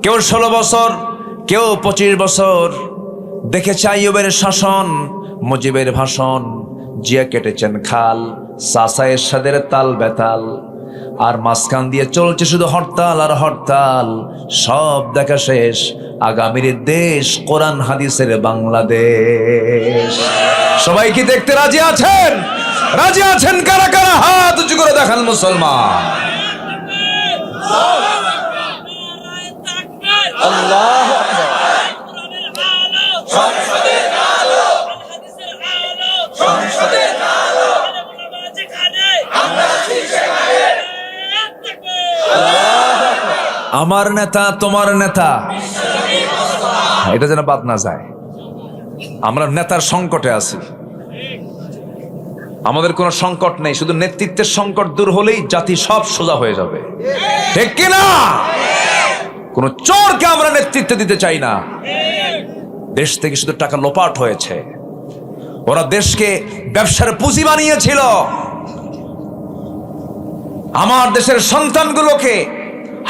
কেউ 16 বছর, কেউ 25 বছর। দেখেছে আইয়ুবের শাসন, মুজিবের ভাষণ, জিয়া কেটেছেন খাল, চাচা এরশাদের তাল বেতাল, আর মাঝখান দিয়ে চলছে শুধু হরতাল আর হরতাল। সব দেখা শেষ, আগামীর দেশ কোরআন হাদিসের বাংলাদেশ। সবাই কি দেখতে রাজি আছেন? রাজি আছেন কারা কারা? হাত উঁচু করে দেখান মুসলমান। আল্লাহু আকবার। আমার নেতা তোমার নেতা, এটা যেন বাদ না যায়। আমরা নেতার সংকটে আছি, আমাদের কোনো সংকট নেই, শুধু নেতৃত্বের সংকট দূর হলেই জাতি সব সোজা হয়ে যাবে। ঠিক কিনা? কোন চোরকে আমরা নেতৃত্ব দিতে চাই না। দেশ থেকে শুধু টাকা লোপাট হয়েছে, ওরা দেশকে ব্যবসার পুঁজি বানিয়েছিল। আমার দেশের সন্তানগুলোকে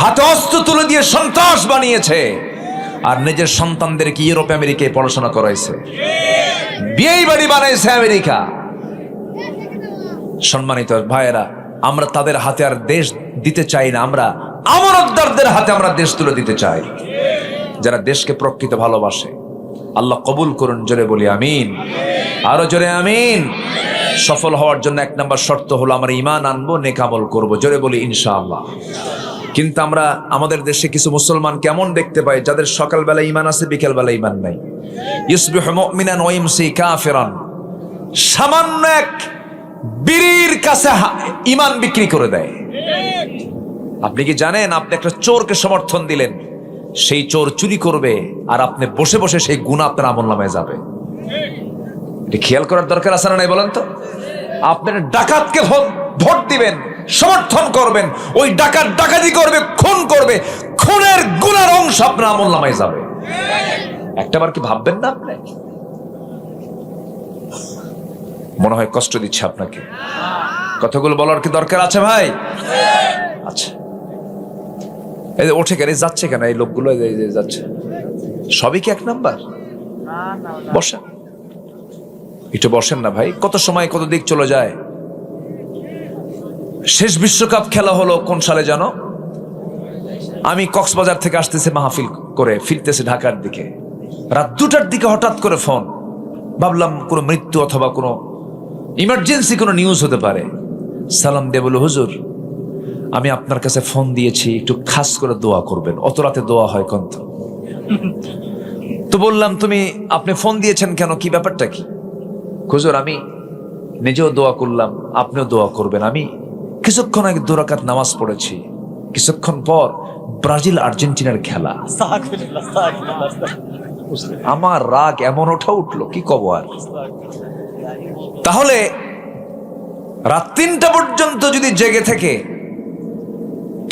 হাতে অস্ত্র তুলে দিয়ে সন্ত্রাস বানিয়েছে, আর নিজের সন্তানদেরকে ইউরোপ আমেরিকায় পড়াশোনা করাইছে, বিয়ে বাড়ি বানাইছে আমেরিকা। সম্মানিত ভাইয়েরা, আমরা তাদের হাতে আর দেশ দিতে চাই না, আমরা আমানতদারদের হাতে আমরা দেশ তুলে দিতে চাই, যারা দেশকে প্রকৃত ভালোবাসে। আল্লাহ কবুল করুন, জোরে বলি আমিন, আরো জোরে আমিন। সফল হওয়ার জন্য 1 নম্বর শর্ত হলো আমরা ঈমান আনবো, নেক আমল করবো, জোরে বলি ইনশাআল্লাহ। কিন্তু আমরা আমাদের দেশে কিছু মুসলমান কেমন দেখতে পাই, যাদের সকালবেলা ঈমান আছে, বিকেলবেলা ঈমান নাই। ইউসবিহু মুমিনান ওয়া ইমসি কাফিরান। সামান্য এক বিড়ির কাছে ঈমান বিক্রি করে দেয়। আপনি কি জানেন, আপনি একটা চোরকে সমর্থন দিলেন, সেই চোর চুরি করবে, আর আপনি বসে বসে সেই গুনাহ আপনার আমলনামায় যাবে। এটা খেয়াল করার দরকার আছে না নাই বলেন তো? আপনি ডাকাতকে ভোট দিবেন, সমর্থন করবেন, ওই ডাকাত ডাকাতি করবে, খুন করবে, খুনের গুনার অংশ আপনার আমলনামায় যাবে। একটাবার কি ভাববেন না? আপনি মনে হয় কষ্ট দিচ্ছে আপনাকে। কথাগুলো বলার কি দরকার আছে ভাই? আচ্ছা, এই যে ওঠে কেন, এই যাচ্ছে কেন, এই লোকগুলো এই যে যাচ্ছে, সবই কি এক নাম্বার? বসেন, একটু বসেন না ভাই, কত সময় কত দিক চলে যায়। শেষ বিশ্বকাপ খেলা হলো কোন সালে জানো? আমি কক্সবাজার থেকে আসতেছি মাহফিল করে, ফিরতেছি ঢাকার দিকে, রাত 2টার দিকে হঠাৎ করে ফোন। ভাবলাম কোনো মৃত্যু অথবা কোনো ইমার্জেন্সি কোনো নিউজ হতে পারে। সালাম দিয়ে বলে, হুজুর আমি আপনার কাছে ফোন দিয়েছি, একটু খাস করে দোয়া করবেন। অত রাতে দোয়া হয় কন্ত? তো বললাম, আপনি ফোন দিয়েছেন কেন, কি ব্যাপারটা কি? হুজুর আমি নিজেও দোয়া করলাম, আপনিও দোয়া করবেন। আমি কিছুক্ষণ আগে 2 রাকাত নামাজ পড়েছি, কিছুক্ষণ পর ব্রাজিল আর্জেন্টিনার খেলা। আমার রাগ এমন উঠলো, কি কব আর। তাহলে রাত 3টা পর্যন্ত যদি জেগে থেকে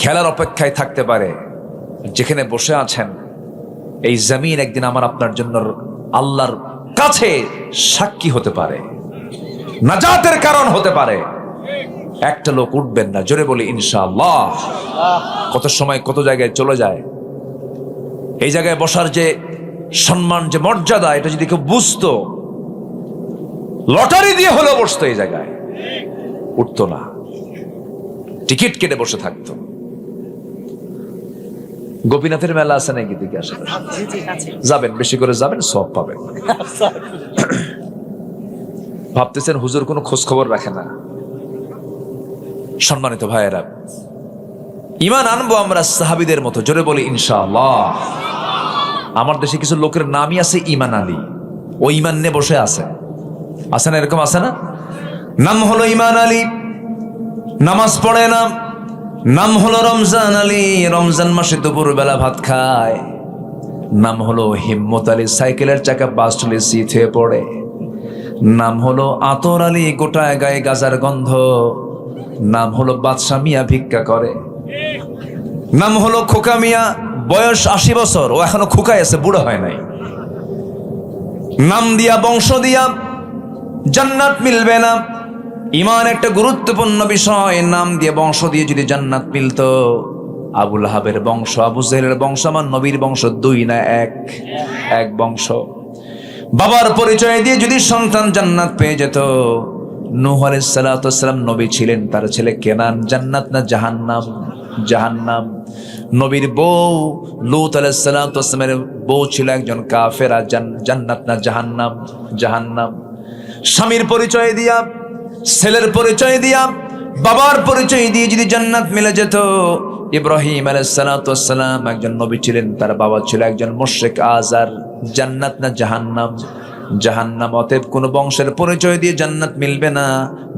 খেলার অপেক্ষায় থাকতে পারে, যেখানে বসে আছেন এই জমিন একদিন আমার আপনার জন্য আল্লাহর কাছে সাক্ষী হতে পারে, নাজাতের কারণ হতে পারে। একটা লোক উঠবেন না, জোরে বলি ইনশাআল্লাহ। কত সময় কত জায়গায় চলে যায়। এই জায়গায় বসার যে সম্মান, যে মর্যাদা, এটা যদি কেউ বুঝতো, লটারি দিয়ে হলেও বসতো, এই জায়গায় উঠতো না, টিকিট কেটে বসে থাকতো। গোপীনাথের মেলা আছে নাকি দিকে আসে, যাবেন, বেশি করে যাবেন, সব পাবেন। ভাবতেছেন হুজুর কোনো খোঁজ খবর রাখে না। সম্মানিত ভাইয়েরা, ঈমান আনবো আমরা সাহাবীদের মতো, জোরে বলি ইনশাআল্লাহ। আমার দেশে কিছু লোকের নামই আছে ঈমান আলী, ও ঈমান নিয়ে বসে আছে না, এরকম আছে না? নাম হলো ঈমান আলী, নামাজ পড়ে না। নাম হলো রমজান আলী, রমজান মাসে দুপুর বেলা ভাত খায়। নাম হলো হিম্মত আলী, সাইকেলের চাকা বাস্টলে সিট হয়ে পড়ে। নাম হলো আতর আলী, গোটায় গায়ে গাজার গন্ধ। নাম হলো বাদশা মিয়া, ভিক্ষা করে। নাম হলো খোকা মিয়া, বয়স 80 বছর, ও এখনো খোকায় আছে, বুড়ো হয় নাই। নাম দিয়া বংশ দিয়া জান্নাত মিলবে না। ঈমান একটা গুরুত্বপূর্ণ বিষয়। নাম দিয়ে বংশ দিয়ে যদি জান্নাত মিলতো, আবুল আহাবের বংশ, আবু জেহেলের বংশ, আমার নবীর বংশ 2 না 1? এক বংশ। বাবার পরিচয় দিয়ে যদি সন্তান জান্নাত পেয়ে যেত, নূহ আলাইহিস সালাতু ওয়াস সালাম নবী ছিলেন, তার ছেলে কেনান, জান্নাত না জাহান্নাম? জাহান্নাম। নবীর বউ লূত আলাইহিস সালাতু ওয়াস সালামের বউ ছিল একজন কাফেরা, জান্নাত না জাহান্নাম? জাহান্নাম। স্বামীর পরিচয় দিয়া, ছেলের পরিচয় দিয়া, বাবার পরিচয় দিয়ে যদি জান্নাত মিলে যেত, ইব্রাহিম আলাইহিস সালাতু ওয়াস সালাম একজন নবী ছিলেন, তার বাবা ছিল একজন মুশরিক আযার, জান্নাত না জাহান্নাম? জাহান্নাম। অতএব কোন বংশের পরিচয় দিয়ে জান্নাত মিলবে না,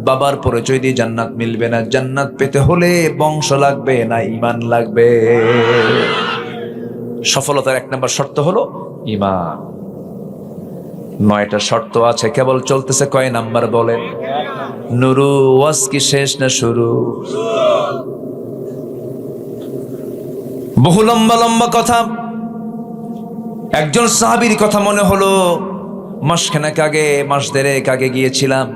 বাবার পরিচয় দিয়ে জান্নাত মিলবে না। জান্নাত পেতে হলে বংশ লাগবে না ঈমান লাগবে? সফলতার 1 নম্বর শর্ত হলো ঈমান। 9টা শর্ত আছে, কেবল চলতেছে কয় নাম্বার বলেন? নুরু। ওয়াজ কি শেষ না শুরু? বহু লম্বা লম্বা কথা। একজন সাহাবীর কথা মনে হলো, মাসখানেক আগে, মাস 1.5 আগে গিয়েছিলাম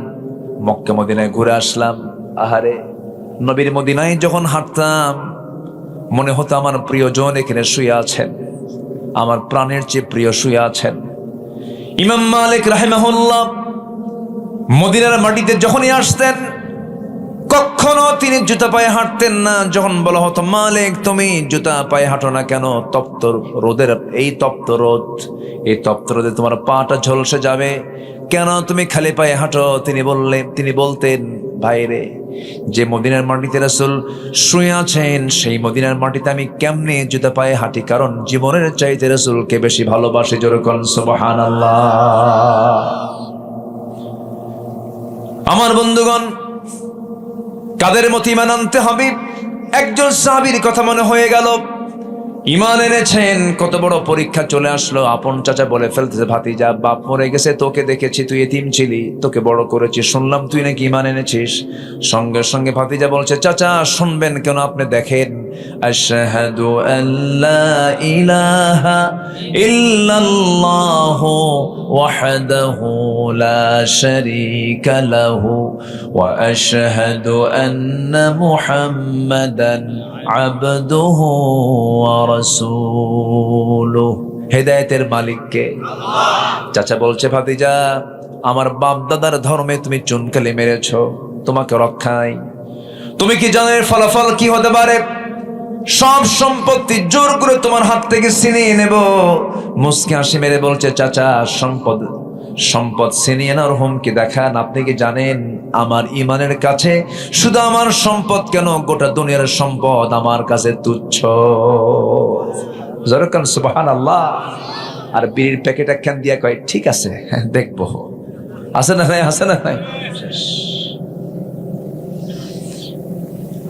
মক্কা মদিনায়, ঘুরে আসলাম। আহারে, নবীর মদিনায় যখন হাঁটতাম মনে হতো আমার প্রিয়জন এখানে শুয়ে আছেন, আমার প্রাণের চেয়ে প্রিয় শুয়ে আছেন। ইমাম মালিক রাহিমাহুল্লাহ মদিনার মাটিতে যখনই আসতেন, কখনো তিনি জুতা পায়ে হাঁটতেন না। যখন বলা হতো, মালিক তুমি জুতা পায়ে হাঁটো না কেন? তপ্ত রোদের, এই তপ্ত রোদ, এই তপ্ত রোদে তোমার পাটা ঝলসে যাবে, কেন তুমি খালি পায়ে হাঁটো? তিনি বলতেন, ভাইরে, যে মদিনার মাটিতে রাসূল শুয়ে আছেন, সেই মদিনার মাটিতে আমি কেমনে জুতা পায়ে হাঁটি? কারণ জীবনের চাইতে রাসূলকে বেশি ভালোবাসি। জোরে বলেন সুবহানাল্লাহ। আমার বন্ধুগণ, কাদের মতো ঈমান আনতে হবে? একজন সাহাবীর কথা মনে হয়ে গেল। ঈমান এনেছেন, কত বড় পরীক্ষা চলে আসলো। আপন চাচা বলে ফেলতেছে, ভাতিজা বাপ মরে গেছে, তোকে দেখেছি তুই এতিম ছিলি, তোকে বড় করেছি, শুনলাম তুই নাকি ঈমান এনেছিস। সঙ্গে সঙ্গে ভাতিজা বলছে, চাচা শুনবেন কেন, আপনি দেখেন, আশহাদু আল্লা ইলাহা ইল্লাল্লাহু ওয়াহদাহু লা শারীকা লাহু ওয়া আশহাদু আন্না মুহাম্মাদান আবদুহু ওয়া রাসূলুহু। হেদায়েতের মালিক কে? আল্লাহ। চাচা বলছে, ভাতিজা আমার বাপ দাদার ধর্মে তুমি চুনকালি মেরেছো, তোমাকে রক্ষাই। তুমি কি জানো এর ফলাফল কি হতে পারে? সব সম্পত্তি জোর করে তোমার হাত থেকে ছিনিয়ে নেব। মুস্কি হাসি মেরে বলছে, চাচা সম্পদ ছিনিয়ে নেওয়ার হুমকি দেখান। আপনি কি জানেন আমার ঈমানের কাছে শুধু আমার সম্পদ কেন, গোটা দুনিয়ার সম্পদ আমার কাছে তুচ্ছ। জরকান সুবহানাল্লাহ। আর বীর প্যাকেট একখান দিয়া কয়, ঠিক আছে দেখবো, আছে না নাই, আছে না নাই।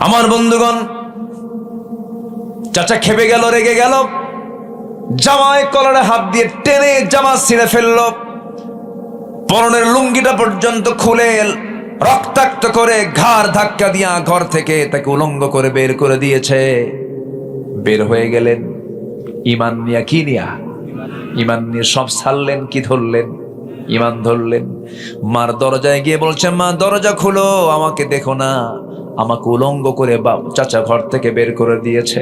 আমার বন্ধুগণ, চাচা খেপে গেল, রেগে গেল, জামায় কলারে হাত দিয়ে টেনে জামা ছিঁড়ে ফেলল, পরনের লুঙ্গিটা পর্যন্ত খুলে রক্তাক্ত করে ঘাড় ধাক্কা দিয়া ঘর থেকে তাকে উলঙ্গ করে বের করে দিয়েছে। বের হয়ে গেলেন ঈমান নিয়া। কি নিয়া? ঈমান নিয়ে। সব ছাড়লেন, কি ধরলেন? ঈমান ধরলেন। মার দরজায় গিয়ে বলছে, মা দরজা খুলো, আমাকে দেখো না, আমাকে উলঙ্গ করে চাচা ঘর থেকে বের করে দিয়েছে।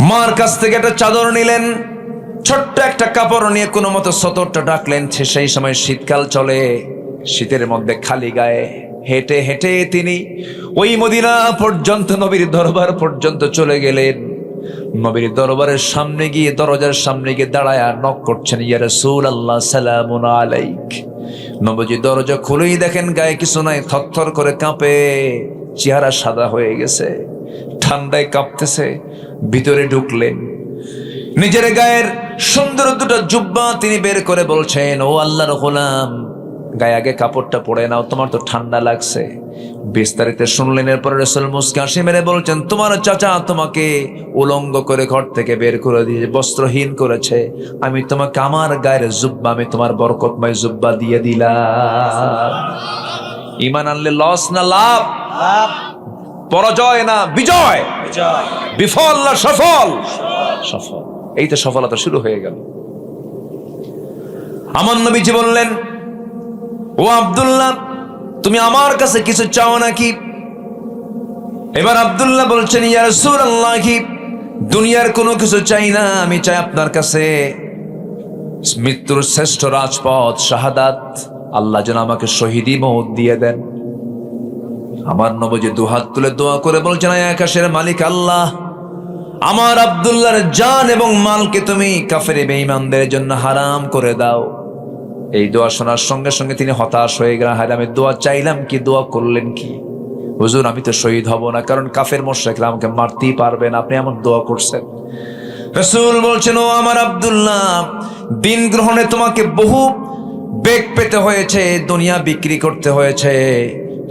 মার কাছ থেকে একটা চাদর নিলেন, ছোট্ট একটা কাপড় নিয়ে কোনো মতো সতরটা ডাকলেন। সেই সময় শীতকাল চলে, শীতের মধ্যে খালি গায়ে হেঁটে হেঁটে তিনি ওই মদিনা পর্যন্ত, নবীর দরবার পর্যন্ত চলে গেলেন। নবীর দরবারের সামনে গিয়ে, দরজার সামনে গিয়ে দাঁড়ায় নক করছেন, ইয়া রাসূলুল্লাহ সালামুন আলাইক। নবীজি দরজা খুলেই দেখেন গায়ে কিছু নাই, থরথর করে কাঁপে, চেহারা সাদা হয়ে গেছে, ঠান্ডায় কাঁপতেছে। ভিতরে ঢুকলেন, নিজের গায়ের সুন্দর দুটো জুব্বা তিনি বের করে বলছেন, ও আল্লাহর গোলাম, গায়ে আগে কাপড়টা পরে নাও, তোমার তো ঠান্ডা লাগছে। বিস্তারিত শুনলেন। এরপরে রাসূল মুস্কি হাসি মেরে বলছেন, তোমার চাচা তোমাকে উলঙ্গ করে ঘর থেকে বের করে দিয়ে বস্ত্রহীন করেছে, আমি তোমাকে আমার গায়ের জুব্বা, আমি তোমার বরকতময় জুব্বা দিয়ে দিলাম। ঈমান আনলে লস না লাভ? লাভ। পরাজয় না বিজয়? বিজয়। বিফল না সফল? সফল। এই তো সফলতা শুরু হয়ে গেল। আমার নবীজি বললেন, ও আব্দুল্লাহ, তুমি আমার কাছে কিছু চাও নাকি? এবার আব্দুল্লাহ বলছেন, ইয়া রাসূলুল্লাহ, দুনিয়ার কোনো কিছু চাই না, আমি চাই আপনার কাছে মৃত্যুর শ্রেষ্ঠ রাজপথ শাহাদাত। আল্লাহ যেন আমাকে শহীদি মওত দিয়ে দেন। আমার নবীজি দুহাত তুলে দোয়া করে বলছেন, আয় আকাশের মালিক আল্লাহ, আমার আব্দুল্লাহর জান এবং মালকে তুমি কাফের বেঈমানদের জন্য হারাম করে দাও। এই দোয়া শোনার সঙ্গে সঙ্গে তিনি হতাশ হয়ে গেলেন। হায়, আমি দোয়া চাইলাম কি, দোয়া করলেন কি? হুজুর, আমি তো শহীদ হব না, কারণ কাফের মুশরিকরা আমাকে মারতেই পারবে না, আপনি এমন দোয়া করছেন। রাসূল বলছেন, ও আমার আব্দুল্লাহ, দিন গ্রহণে তোমাকে বহু বেগ পেতে হয়েছে, দুনিয়া বিক্রি করতে হয়েছে।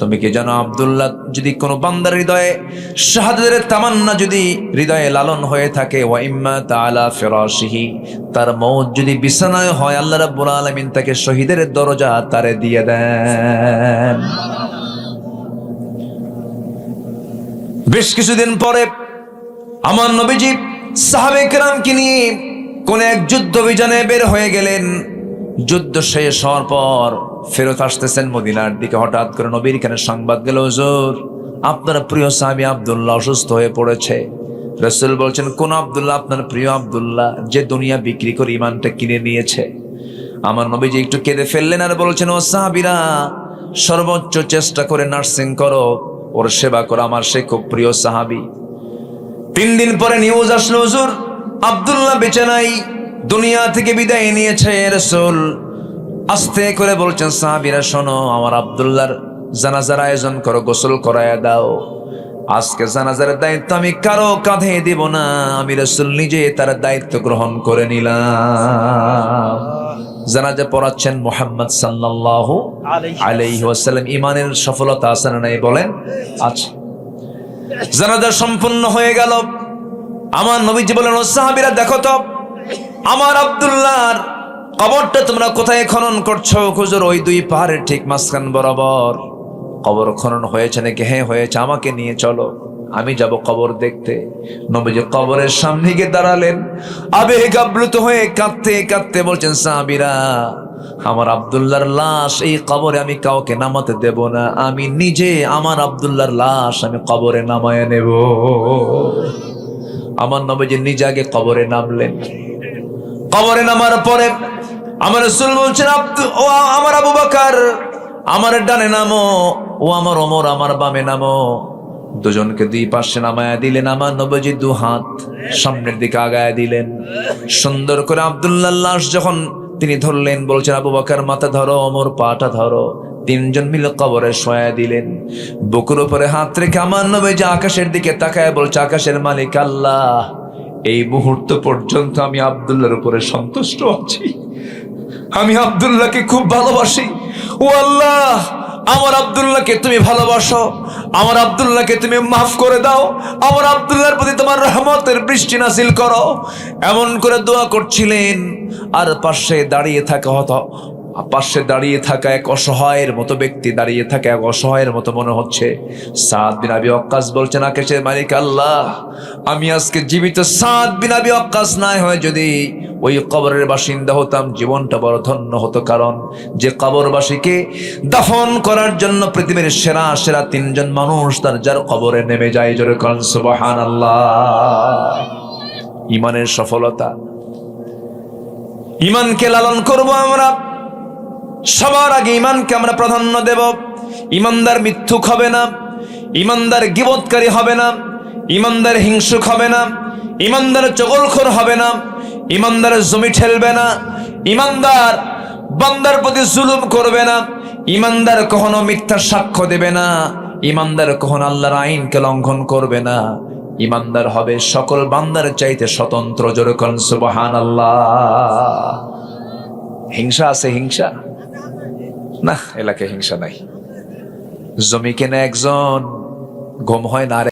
তুমি কি জানো আব্দুল্লাহ, যদি কোনো বান্দার হৃদয়ে শাহাদাতের তামান্না যদি হৃদয়ে লালন হয়ে থাকে, ওয়া ইম্মা তাআলা ফিরাশিহি, তার মওত যদি বিছানায় হয়, আল্লাহ রাব্বুল আলামিন তাকে শহীদের দরজা তারে দিয়ে দেন। বেশ কিছুদিন পরে আমার নবীজি সাহাবে কেরামকে নিয়ে কোন এক যুদ্ধ অভিযানে বের হয়ে গেলেন। যুদ্ধ শেষ হওয়ার পর ফেরত আসতেছেন মদিনার দিকে, হঠাৎ করে নবীর কানে সংবাদ গেল, হুজুর, আপনার প্রিয় সাহাবী আব্দুল্লাহ অসুস্থ হয়ে পড়েছে। রাসূল বলছেন, কোন আব্দুল্লাহ? আপনার প্রিয় আব্দুল্লাহ, যে দুনিয়া বিক্রি করে ঈমানটা কিনে নিয়েছে। আমার নবীজি একটু কেঁদে ফেললেন আর বলছেন, ও সাহাবীরা, সর্বোচ্চ চেষ্টা করে নার্সিং করো, ওর সেবা করো, আমার সে খুব প্রিয় সাহাবী। 3 দিন পরে নিউজ আসলো, হুজুর, আব্দুল্লাহ বেঁচে নাই, দুনিয়া থেকে বিদায় নিয়েছে। রাসূল আস্তে করে বলছেন, সাহাবীরা শোনো, আমার আব্দুল্লাহর জানাজার আয়োজন করো, গোসল করায়া দাও। আজকে জানাজার দায়িত্ব আমি কারো কাঁধে দিব না, আমি রাসূল নিজে তার দায়িত্ব গ্রহণ করে নিলাম। জানাজা পড়াচ্ছেন মুহাম্মদ সাল্লাল্লাহু আলাইহি ওয়াসাল্লাম। ঈমানের সফলতা আছে না নাই বলেন? আচ্ছা, জানাজা সম্পূর্ণ হয়ে গেল। আমার নবীজি বলেন, ও সাহাবীরা দেখো তো আমার আব্দুল্লাহর কবরটা তোমরা কোথায় খনন করছো? হুজুর ওই দুই পাহাড়ের ঠিক মাঝখান বরাবর কবর খনন হয়েছে নাকি? হ্যাঁ হয়েছে, আমাকে নিয়ে চলো, আমি যাব কবর দেখতে। নবীজি কবরের সামনে গিয়ে দাঁড়ালেন, আবেগ আপ্লুত হয়ে কাঁদতে কাঁদতে বলছেন, সাহাবীরা আমার আব্দুল্লাহর লাশ এই কবরে আমি কাউকে নামাতে দেব না, আমি নিজে আমার আব্দুল্লাহর লাশ আমি কবরে নামায় নেব। আমার নবীজি নিজে আগে কবরে নামলেন। কবরে নামার পরে আমার রাসূল বলছেন, ও আমার আবু বকর আমার ডানে নামো, ও আমার ওমর আমার বামে নামো। দুজনকে দুই পাশে নামায়া দিলেন। আমার নবীজি দু হাত সামনের দিকে আগায় দিলেন। সুন্দর করে আব্দুল্লাহর লাশ যখন তিনি ধরলেন, বলছেন আবু বকর মাথা ধরো, ওমর পাটা ধরো। তিনজন মিলে কবরে শোয়া দিলেন। বুকের উপরে হাত রেখে আমার নবীজি আকাশের দিকে তাকায় বলছে, আকাশের মালিক আল্লাহ, এই মুহূর্ত পর্যন্ত আমি আব্দুল্লাহর উপরে সন্তুষ্ট আছি, আমি আব্দুল্লাহকে খুব ভালোবাসি। ও আল্লাহ, আমার আব্দুল্লাহকে তুমি ভালোবাসো, আমার আব্দুল্লাহকে তুমি মাফ করে দাও, আমার আব্দুল্লাহর প্রতি তোমার রহমতের বৃষ্টি নাযিল করো। এমন করে দোয়া করছিলেন। আর পাশে দাঁড়িয়ে থাকা এক অসহায়ের মতো ব্যক্তি, দাঁড়িয়ে থাকা এক অসহায়ের মতো মনে হচ্ছে। সাদ বিন আবি ওয়াক্কাস বলছেন, আকাশের মালিক আল্লাহ, আমি আজকে জীবিত সাদ বিন আবি ওয়াক্কাস না হয়ে যদি ওই কবরের বাসিন্দা হতাম, জীবনটা বড় ধন্য হতো। কারণ যে কবরবাসীকে দাফন করার জন্য পৃথিবীর সেরা সেরা তিনজন মানুষ তার যার কবরে নেমে যায়, জোরে কোন সুবহানাল্লাহ। ইমানের সফলতা, ইমানকে লালন করব আমরা। সবার আগে ইমানকে আমরা প্রাধান্য দেব। ইমানদার মিথ্যুক হবে না, ইমানদার গীবতকারী হবে না, ইমানদার হিংসুক হবে না, ইমানদার চগলখোর হবে না, ইমানদার জমি ঠেলবে না, ইমানদার বান্দার প্রতি জুলুম করবে না, ইমানদার কখনো মিথ্যা সাক্ষ্য দেবে না, ইমানদার কখনো আল্লাহর আইনকে লঙ্ঘন করবে না। ইমানদার হবে সকল বান্দার চাইতে স্বতন্ত্র, জোরে কোন সুবহানাল্লাহ। হিংসা আছে? হিংসা না, এলাকায় হিংসা নাই। জমি কেনে একজন, ঘুম হয় না